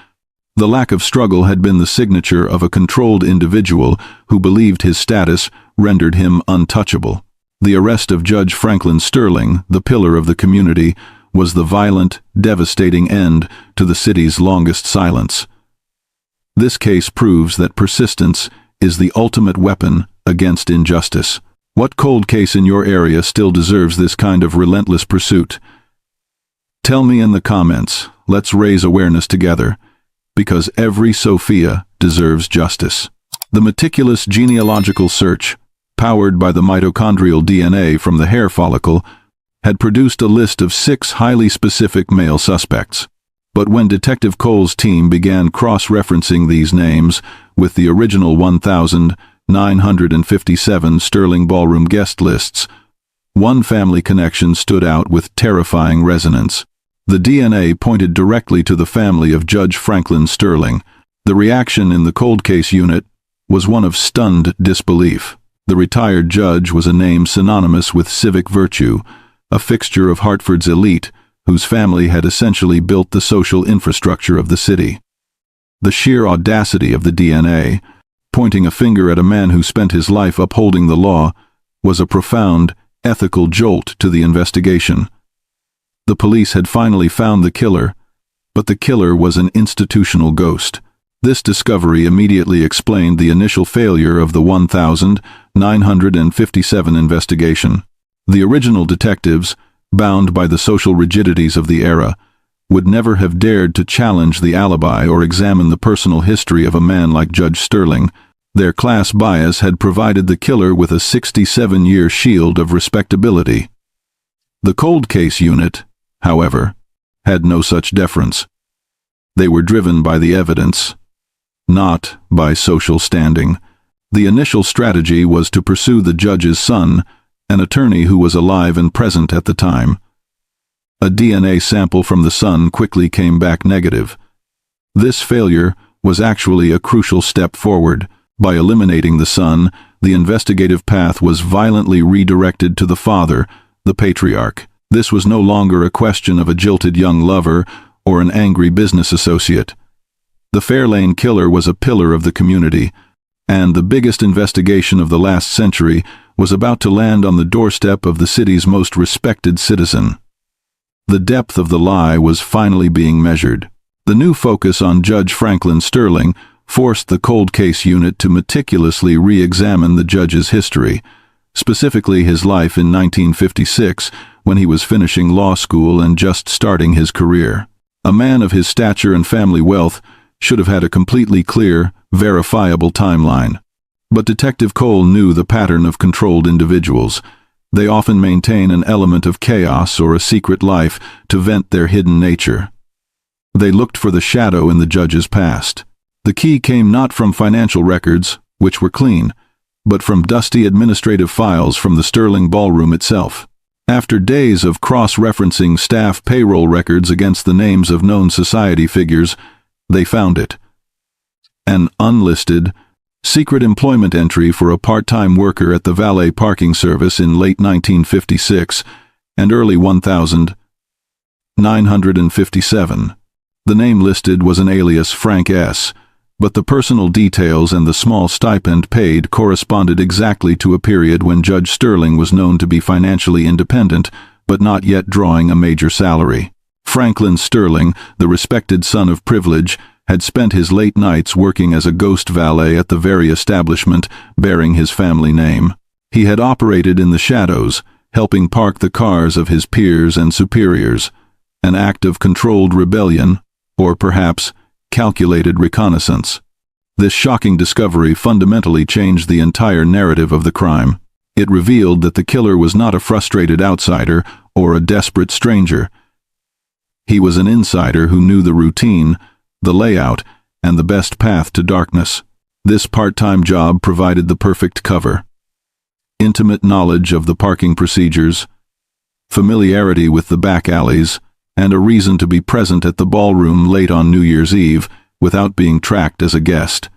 The lack of struggle had been the signature of a controlled individual who believed his status rendered him untouchable. The arrest of Judge Franklin Sterling, the pillar of the community, was the violent, devastating end to the city's longest silence. This case proves that persistence is the ultimate weapon against injustice. What cold case in your area still deserves this kind of relentless pursuit? Tell me in the comments. Let's raise awareness together, because every Sofia deserves justice. The meticulous genealogical search, powered by the mitochondrial DNA from the hair follicle, had produced a list of 6 highly specific male suspects. But when Detective Cole's team began cross-referencing these names with the original 1,957 Sterling Ballroom guest lists, one family connection stood out with terrifying resonance. The DNA pointed directly to the family of Judge Franklin Sterling. The reaction in the cold case unit was one of stunned disbelief. The retired judge was a name synonymous with civic virtue, a fixture of Hartford's elite, whose family had essentially built the social infrastructure of the city. The sheer audacity of the DNA, pointing a finger at a man who spent his life upholding the law, was a profound, ethical jolt to the investigation. The police had finally found the killer, but the killer was an institutional ghost. This discovery immediately explained the initial failure of the 1,957 investigation. The original detectives, bound by the social rigidities of the era, would never have dared to challenge the alibi or examine the personal history of a man like Judge Sterling. Their class bias had provided the killer with a 67-year shield of respectability. The cold case unit, however, had no such deference. They were driven by the evidence, not by social standing. The initial strategy was to pursue the judge's son, an attorney who was alive and present at the time. A DNA sample from the son quickly came back negative. This failure was actually a crucial step forward. By eliminating the son, the investigative path was violently redirected to the father, the patriarch. This was no longer a question of a jilted young lover or an angry business associate. The Fairlane killer was a pillar of the community, and the biggest investigation of the last century was about to land on the doorstep of the city's most respected citizen. The depth of the lie was finally being measured. The new focus on Judge Franklin Sterling forced the cold case unit to meticulously re-examine the judge's history, specifically his life in 1956, when he was finishing law school and just starting his career. A man of his stature and family wealth should have had a completely clear, verifiable timeline. But Detective Cole knew the pattern of controlled individuals. They often maintain an element of chaos or a secret life to vent their hidden nature. They looked for the shadow in the judge's past. The key came not from financial records, which were clean, but from dusty administrative files from the Sterling Ballroom itself. After days of cross-referencing staff payroll records against the names of known society figures, they found it. An unlisted, secret employment entry for a part-time worker at the valet parking service in late 1956 and early 1957. The name listed was an alias Frank S., but the personal details and the small stipend paid corresponded exactly to a period when Judge Sterling was known to be financially independent, but not yet drawing a major salary. Franklin Sterling, the respected son of privilege, had spent his late nights working as a ghost valet at the very establishment bearing his family name. He had operated in the shadows, helping park the cars of his peers and superiors, an act of controlled rebellion, or perhaps calculated reconnaissance. This shocking discovery fundamentally changed the entire narrative of the crime. It revealed that the killer was not a frustrated outsider or a desperate stranger. He was an insider who knew the routine, the layout, and the best path to darkness. This part-time job provided the perfect cover. Intimate knowledge of the parking procedures, familiarity with the back alleys, and a reason to be present at the ballroom late on New Year's Eve without being tracked as a guest.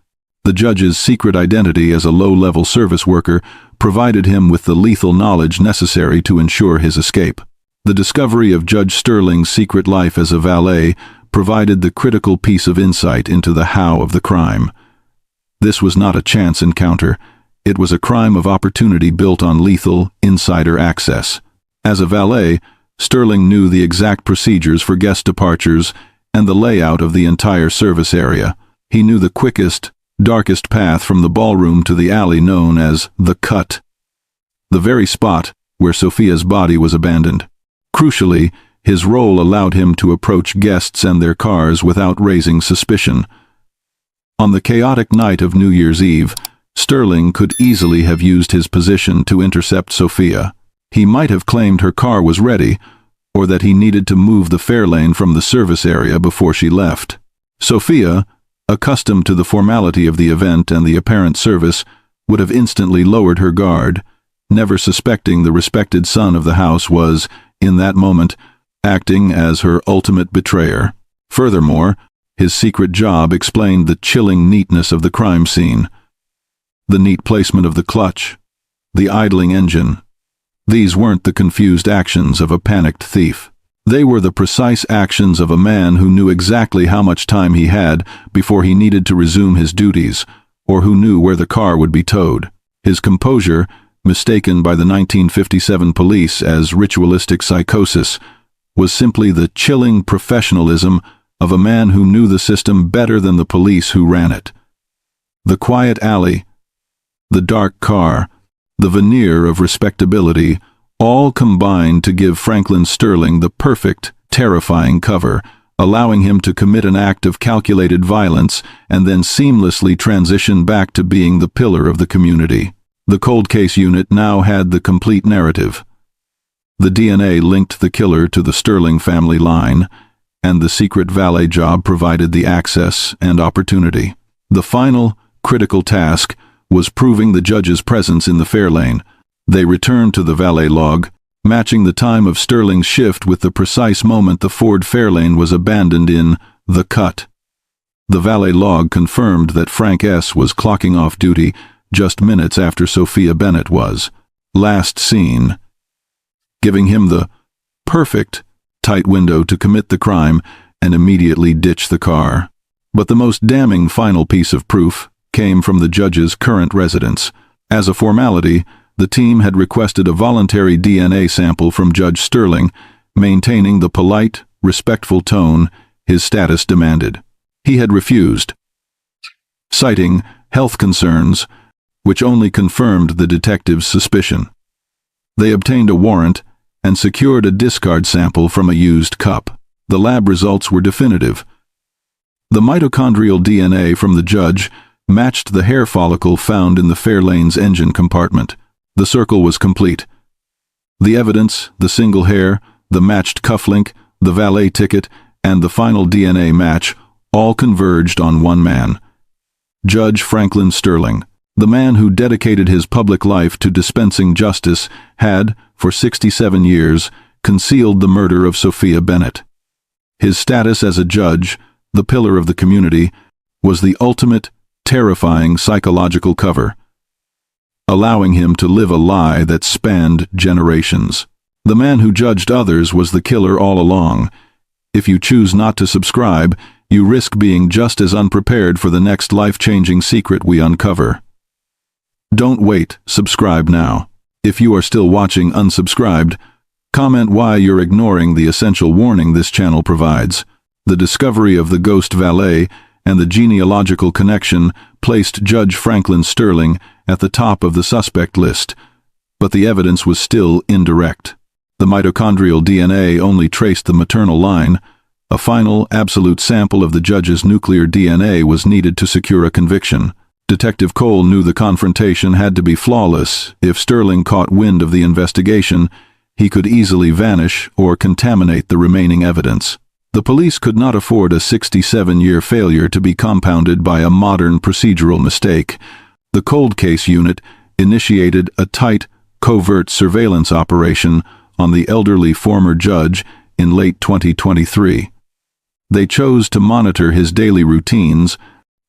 The judge's secret identity as a low-level service worker provided him with the lethal knowledge necessary to ensure his escape. The discovery of Judge Sterling's secret life as a valet provided the critical piece of insight into the how of the crime. This was not a chance encounter. It was a crime of opportunity built on lethal, insider access. As a valet, Sterling knew the exact procedures for guest departures and the layout of the entire service area. He knew the quickest, darkest path from the ballroom to the alley known as the Cut, the very spot where Sofia's body was abandoned. Crucially, his role allowed him to approach guests and their cars without raising suspicion. On the chaotic night of New Year's Eve, Sterling could easily have used his position to intercept Sofia. He might have claimed her car was ready, or that he needed to move the Fairlane from the service area before she left. Sofia, accustomed to the formality of the event and the apparent service, would have instantly lowered her guard, never suspecting the respected son of the house was, in that moment, acting as her ultimate betrayer. Furthermore, his secret job explained the chilling neatness of the crime scene. The neat placement of the clutch, the idling engine. These weren't the confused actions of a panicked thief. They were the precise actions of a man who knew exactly how much time he had before he needed to resume his duties, or who knew where the car would be towed. His composure, mistaken by the 1957 police as ritualistic psychosis, was simply the chilling professionalism of a man who knew the system better than the police who ran it. The quiet alley, the dark car, the veneer of respectability, all combined to give Franklin Sterling the perfect, terrifying cover, allowing him to commit an act of calculated violence and then seamlessly transition back to being the pillar of the community. The cold case unit now had the complete narrative. The DNA linked the killer to the Sterling family line, and the secret valet job provided the access and opportunity. The final, critical task was proving the judge's presence in the Fairlane. They returned to the valet log, matching the time of Sterling's shift with the precise moment the Ford Fairlane was abandoned in the Cut. The valet log confirmed that Frank S. was clocking off duty just minutes after Sofia Bennett was last seen, giving him the perfect, tight window to commit the crime and immediately ditch the car. But the most damning final piece of proof came from the judge's current residence. As a formality, the team had requested a voluntary DNA sample from Judge Sterling, maintaining the polite, respectful tone his status demanded. He had refused, citing health concerns, which only confirmed the detective's suspicion. They obtained a warrant and secured a discard sample from a used cup. The lab results were definitive. The mitochondrial DNA from the judge matched the hair follicle found in the Fairlane's engine compartment. The circle was complete. The evidence, the single hair, the matched cufflink, the valet ticket, and the final DNA match all converged on one man. Judge Franklin Sterling, the man who dedicated his public life to dispensing justice, had, for 67 years, concealed the murder of Sofia Bennett. His status as a judge, the pillar of the community, was the ultimate, terrifying psychological cover, allowing him to live a lie that spanned generations. The man who judged others was the killer all along. If you choose not to subscribe, you risk being just as unprepared for the next life-changing secret we uncover. Don't wait, subscribe now. If you are still watching unsubscribed, comment why you're ignoring the essential warning this channel provides. The discovery of the ghost valet and the genealogical connection placed Judge Franklin Sterling at the top of the suspect list, but the evidence was still indirect. The mitochondrial DNA only traced the maternal line. A final, absolute sample of the judge's nuclear DNA was needed to secure a conviction. Detective Cole knew the confrontation had to be flawless. If Sterling caught wind of the investigation, he could easily vanish or contaminate the remaining evidence. The police could not afford a 67-year failure to be compounded by a modern procedural mistake. The cold case unit initiated a tight, covert surveillance operation on the elderly former judge in late 2023. They chose to monitor his daily routines,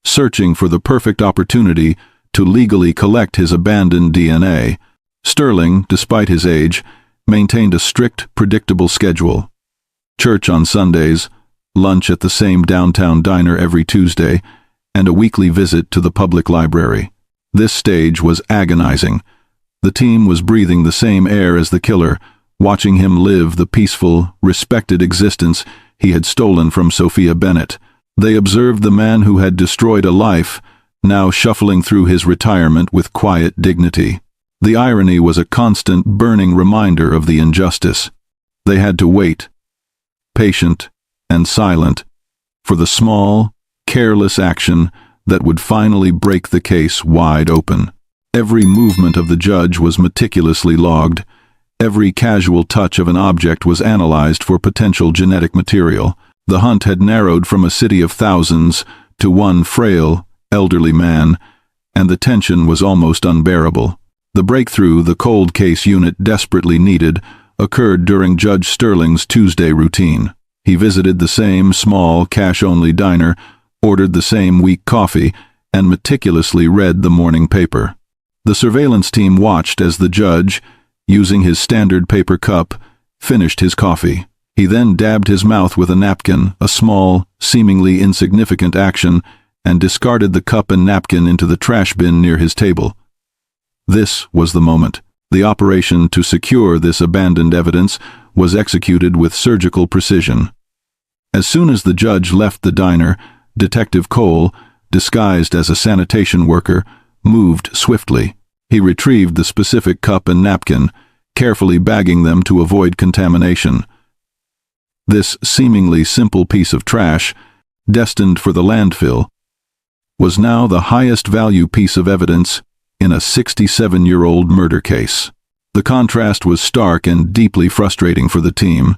searching for the perfect opportunity to legally collect his abandoned DNA. Sterling, despite his age, maintained a strict, predictable schedule. Church on Sundays, lunch at the same downtown diner every Tuesday, and a weekly visit to the public library. This stage was agonizing. The team was breathing the same air as the killer, watching him live the peaceful, respected existence he had stolen from Sofia Bennett. They observed the man who had destroyed a life, now shuffling through his retirement with quiet dignity. The irony was a constant, burning reminder of the injustice. They had to wait, patient and silent, for the small, careless action that would finally break the case wide open. Every movement of the judge was meticulously logged. Every casual touch of an object was analyzed for potential genetic material. The hunt had narrowed from a city of thousands to one frail, elderly man, and the tension was almost unbearable. The breakthrough the cold case unit desperately needed occurred during Judge Sterling's Tuesday routine. He visited the same small, cash-only diner, ordered the same weak coffee, and meticulously read the morning paper. The surveillance team watched as the judge, using his standard paper cup, finished his coffee. He then dabbed his mouth with a napkin, a small, seemingly insignificant action, and discarded the cup and napkin into the trash bin near his table. This was the moment. The operation to secure this abandoned evidence was executed with surgical precision. As soon as the judge left the diner, Detective Cole, disguised as a sanitation worker, moved swiftly. He retrieved the specific cup and napkin, carefully bagging them to avoid contamination. This seemingly simple piece of trash, destined for the landfill, was now the highest value piece of evidence in a 67-year-old murder case. The contrast was stark and deeply frustrating for the team.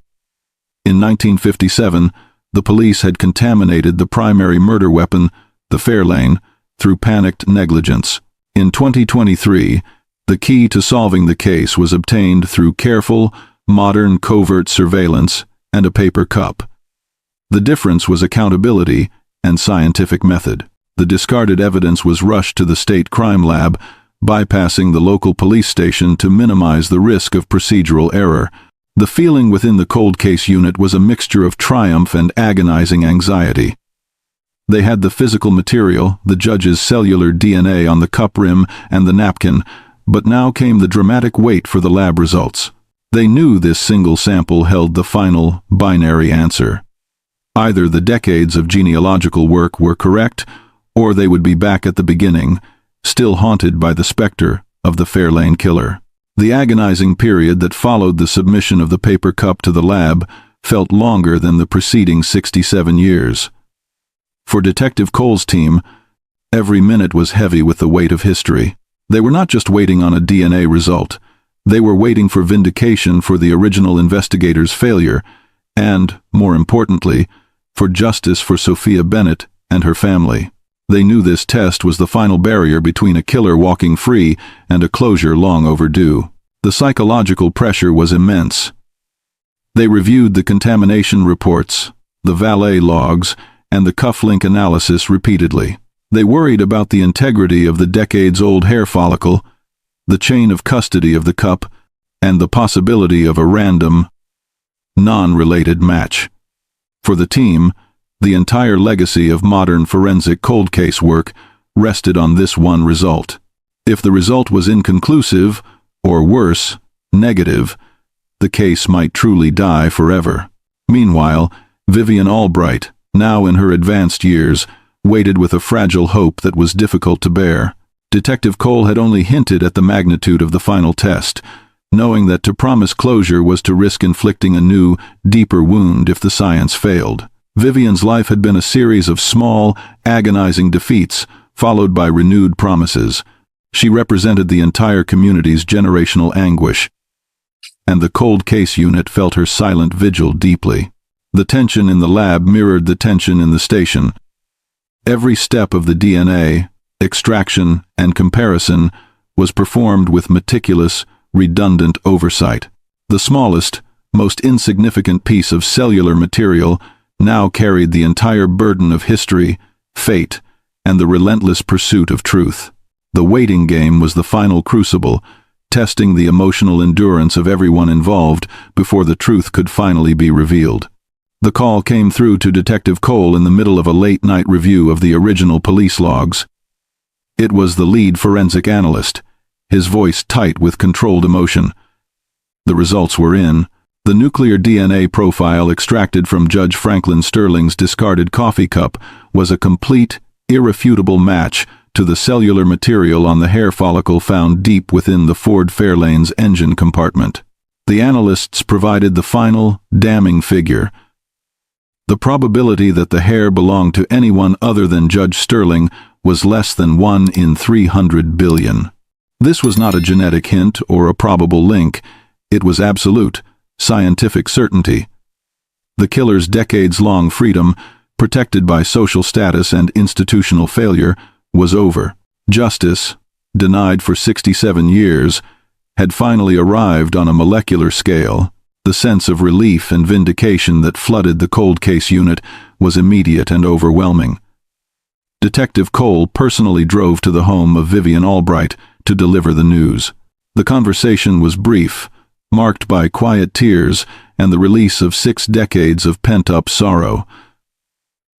In 1957, the police had contaminated the primary murder weapon, the Fairlane, through panicked negligence. In 2023, the key to solving the case was obtained through careful, modern covert surveillance and a paper cup. The difference was accountability and scientific method. The discarded evidence was rushed to the state crime lab, bypassing the local police station to minimize the risk of procedural error. The feeling within the cold case unit was a mixture of triumph and agonizing anxiety. They had the physical material, the judge's cellular DNA on the cup rim and the napkin, but now came the dramatic wait for the lab results. They knew this single sample held the final, binary answer. Either the decades of genealogical work were correct, or they would be back at the beginning, still haunted by the specter of the Fairlane killer. The agonizing period that followed the submission of the paper cup to the lab felt longer than the preceding 67 years. For Detective Cole's team, every minute was heavy with the weight of history. They were not just waiting on a DNA result. They were waiting for vindication for the original investigator's failure and, more importantly, for justice for Sofia Bennett and her family. They knew this test was the final barrier between a killer walking free and a closure long overdue. The psychological pressure was immense. They reviewed the contamination reports, the valet logs, and the cufflink analysis repeatedly. They worried about the integrity of the decades-old hair follicle, the chain of custody of the cup, and the possibility of a random, non-related match. For the team, the entire legacy of modern forensic cold case work rested on this one result. If the result was inconclusive, or worse, negative, the case might truly die forever. Meanwhile, Vivian Albright, now in her advanced years, waited with a fragile hope that was difficult to bear. Detective Cole had only hinted at the magnitude of the final test, knowing that to promise closure was to risk inflicting a new, deeper wound if the science failed. Vivian's life had been a series of small, agonizing defeats, followed by renewed promises. She represented the entire community's generational anguish, and the cold case unit felt her silent vigil deeply. The tension in the lab mirrored the tension in the station. Every step of the DNA, extraction, and comparison was performed with meticulous, redundant oversight. The smallest, most insignificant piece of cellular material now carried the entire burden of history, fate, and the relentless pursuit of truth. The waiting game was the final crucible, testing the emotional endurance of everyone involved before the truth could finally be revealed. The call came through to Detective Cole in the middle of a late-night review of the original police logs. It was the lead forensic analyst, his voice tight with controlled emotion. The results were in. The nuclear DNA profile extracted from Judge Franklin Sterling's discarded coffee cup was a complete, irrefutable match to the cellular material on the hair follicle found deep within the Ford Fairlane's engine compartment. The analysts provided the final, damning figure. The probability that the hair belonged to anyone other than Judge Sterling was less than 1 in 300 billion. This was not a genetic hint or a probable link. It was absolute, scientific certainty. The killer's decades-long freedom, protected by social status and institutional failure, was over. Justice, denied for 67 years, had finally arrived on a molecular scale. The sense of relief and vindication that flooded the cold case unit was immediate and overwhelming. Detective Cole personally drove to the home of Vivian Albright to deliver the news. The conversation was brief, marked by quiet tears and the release of 6 decades of pent-up sorrow.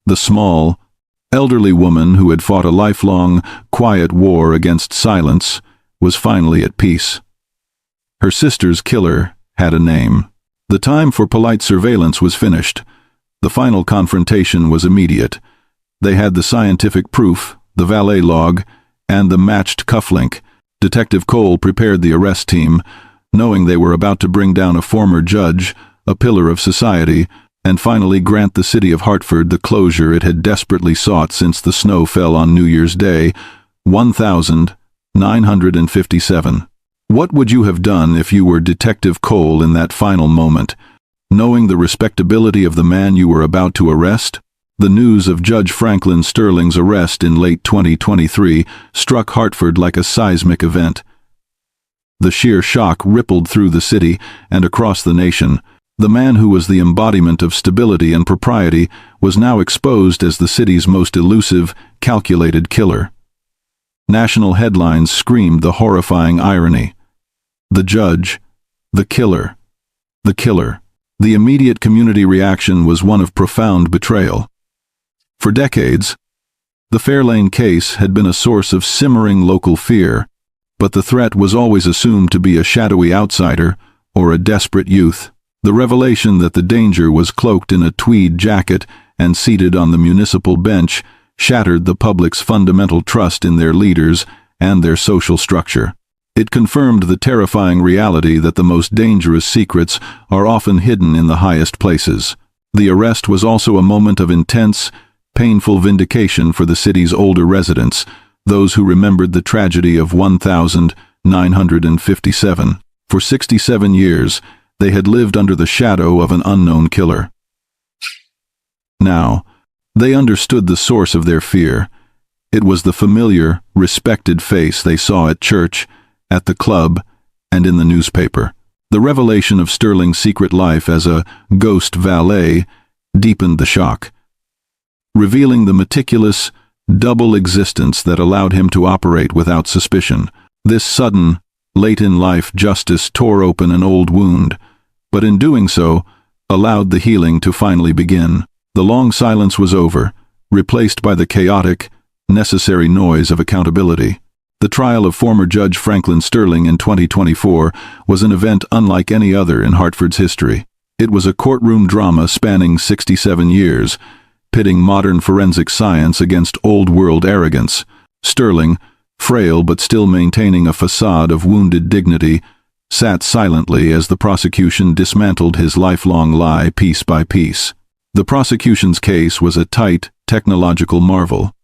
The small, elderly woman who had fought a lifelong, quiet war against silence was finally at peace. Her sister's killer had a name. The time for polite surveillance was finished. The final confrontation was immediate. They had the scientific proof, the valet log, and the matched cufflink. Detective Cole prepared the arrest team, knowing they were about to bring down a former judge, a pillar of society, and finally grant the city of Hartford the closure it had desperately sought since the snow fell on New Year's Day, 1957. What would you have done if you were Detective Cole in that final moment, knowing the respectability of the man you were about to arrest? The news of Judge Franklin Sterling's arrest in late 2023 struck Hartford like a seismic event. The sheer shock rippled through the city and across the nation. The man who was the embodiment of stability and propriety was now exposed as the city's most elusive, calculated killer. National headlines screamed the horrifying irony. The judge, the killer, the killer. The immediate community reaction was one of profound betrayal. For decades, the Fairlane case had been a source of simmering local fear, but the threat was always assumed to be a shadowy outsider or a desperate youth. The revelation that the danger was cloaked in a tweed jacket and seated on the municipal bench shattered the public's fundamental trust in their leaders and their social structure. It confirmed the terrifying reality that the most dangerous secrets are often hidden in the highest places. The arrest was also a moment of intense, painful vindication for the city's older residents, those who remembered the tragedy of 1957. For 67 years, they had lived under the shadow of an unknown killer. Now, they understood the source of their fear. It was the familiar, respected face they saw at church, at the club, and in the newspaper. The revelation of Sterling's secret life as a ghost valet deepened the shock, revealing the meticulous, double existence that allowed him to operate without suspicion. This sudden, late-in-life justice tore open an old wound, but in doing so, allowed the healing to finally begin. The long silence was over, replaced by the chaotic, necessary noise of accountability. The trial of former Judge Franklin Sterling in 2024 was an event unlike any other in Hartford's history. It was a courtroom drama spanning 67 years, pitting modern forensic science against old-world arrogance. Sterling, frail but still maintaining a facade of wounded dignity, sat silently as the prosecution dismantled his lifelong lie piece by piece. The prosecution's case was a tight, technological marvel.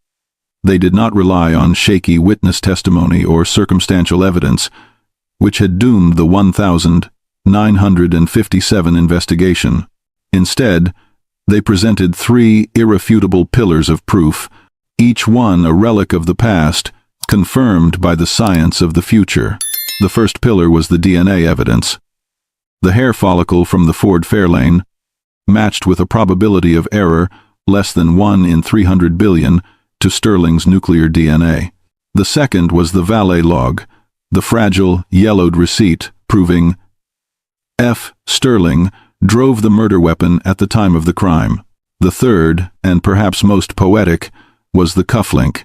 They did not rely on shaky witness testimony or circumstantial evidence, which had doomed the 1957 investigation. Instead, they presented 3 irrefutable pillars of proof, each one a relic of the past, confirmed by the science of the future. The first pillar was the DNA evidence. The hair follicle from the Ford Fairlane, matched with a probability of error less than 1 in 300 billion to Sterling's nuclear DNA. The second was the valet log, the fragile, yellowed receipt proving F. Sterling drove the murder weapon at the time of the crime. The third, and perhaps most poetic, was the cufflink.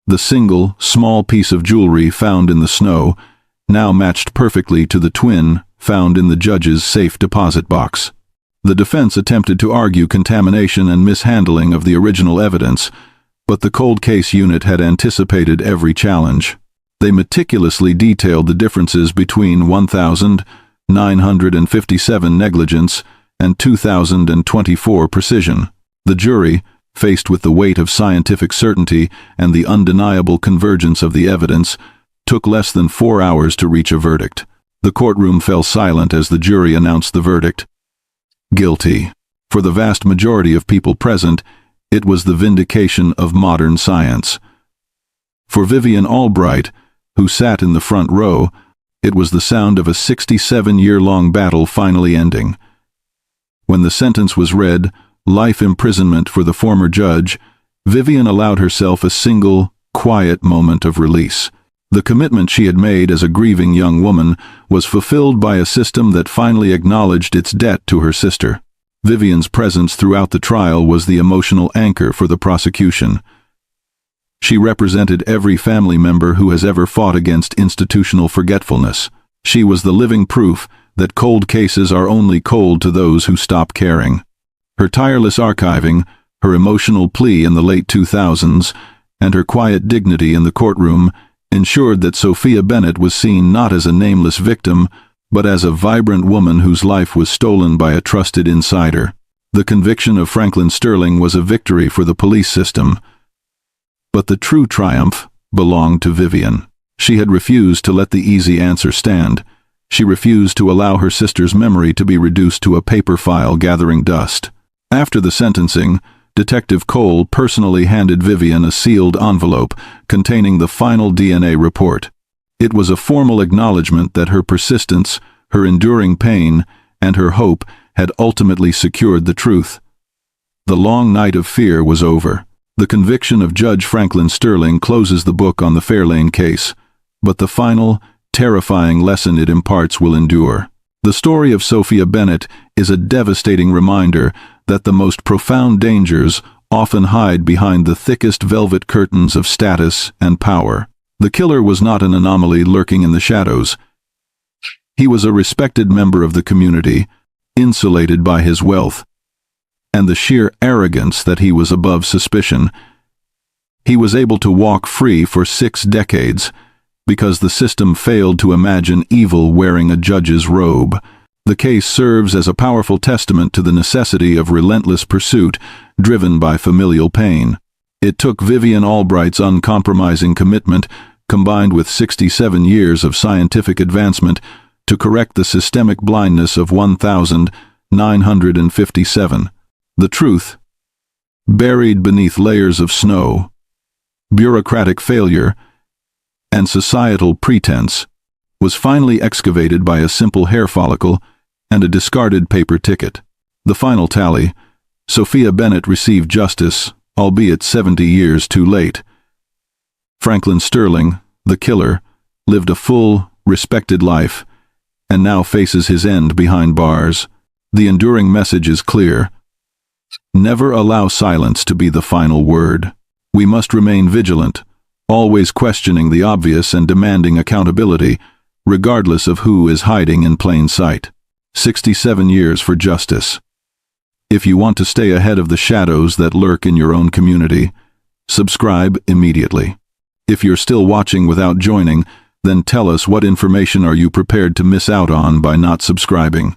The single, small piece of jewelry found in the snow now matched perfectly to the twin found in the judge's safe deposit box. The defense attempted to argue contamination and mishandling of the original evidence, but the cold case unit had anticipated every challenge. They meticulously detailed the differences between 1,957 negligence and 2,024 precision. The jury, faced with the weight of scientific certainty and the undeniable convergence of the evidence, took less than 4 hours to reach a verdict. The courtroom fell silent as the jury announced the verdict. Guilty. For the vast majority of people present, it was the vindication of modern science. For Vivian Albright, who sat in the front row, it was the sound of a 67-year-long battle finally ending. When the sentence was read, life imprisonment for the former judge, Vivian allowed herself a single, quiet moment of release. The commitment she had made as a grieving young woman was fulfilled by a system that finally acknowledged its debt to her sister. Vivian's presence throughout the trial was the emotional anchor for the prosecution. She represented every family member who has ever fought against institutional forgetfulness. She was the living proof that cold cases are only cold to those who stop caring. Her tireless archiving, her emotional plea in the late 2000s, and her quiet dignity in the courtroom ensured that Sofia Bennett was seen not as a nameless victim, but as a vibrant woman whose life was stolen by a trusted insider. The conviction of Franklin Sterling was a victory for the police system. But the true triumph belonged to Vivian. She had refused to let the easy answer stand. She refused to allow her sister's memory to be reduced to a paper file gathering dust. After the sentencing, Detective Cole personally handed Vivian a sealed envelope containing the final DNA report. It was a formal acknowledgement that her persistence, her enduring pain, and her hope had ultimately secured the truth. The long night of fear was over. The conviction of Judge Franklin Sterling closes the book on the Fairlane case, but the final, terrifying lesson it imparts will endure. The story of Sofia Bennett is a devastating reminder that the most profound dangers often hide behind the thickest velvet curtains of status and power. The killer was not an anomaly lurking in the shadows. He was a respected member of the community, insulated by his wealth and the sheer arrogance that he was above suspicion. He was able to walk free for 6 decades because the system failed to imagine evil wearing a judge's robe. The case serves as a powerful testament to the necessity of relentless pursuit driven by familial pain. It took Vivian Albright's uncompromising commitment, combined with 67 years of scientific advancement, to correct the systemic blindness of 1,957. The truth, buried beneath layers of snow, bureaucratic failure, and societal pretense, was finally excavated by a simple hair follicle and a discarded paper ticket. The final tally: Sofia Bennett received justice, albeit 70 years too late. Franklin Sterling, the killer, lived a full, respected life, and now faces his end behind bars. The enduring message is clear. Never allow silence to be the final word. We must remain vigilant, always questioning the obvious and demanding accountability, regardless of who is hiding in plain sight. 67 years for justice. If you want to stay ahead of the shadows that lurk in your own community, subscribe immediately. If you're still watching without joining, then tell us what information are you prepared to miss out on by not subscribing.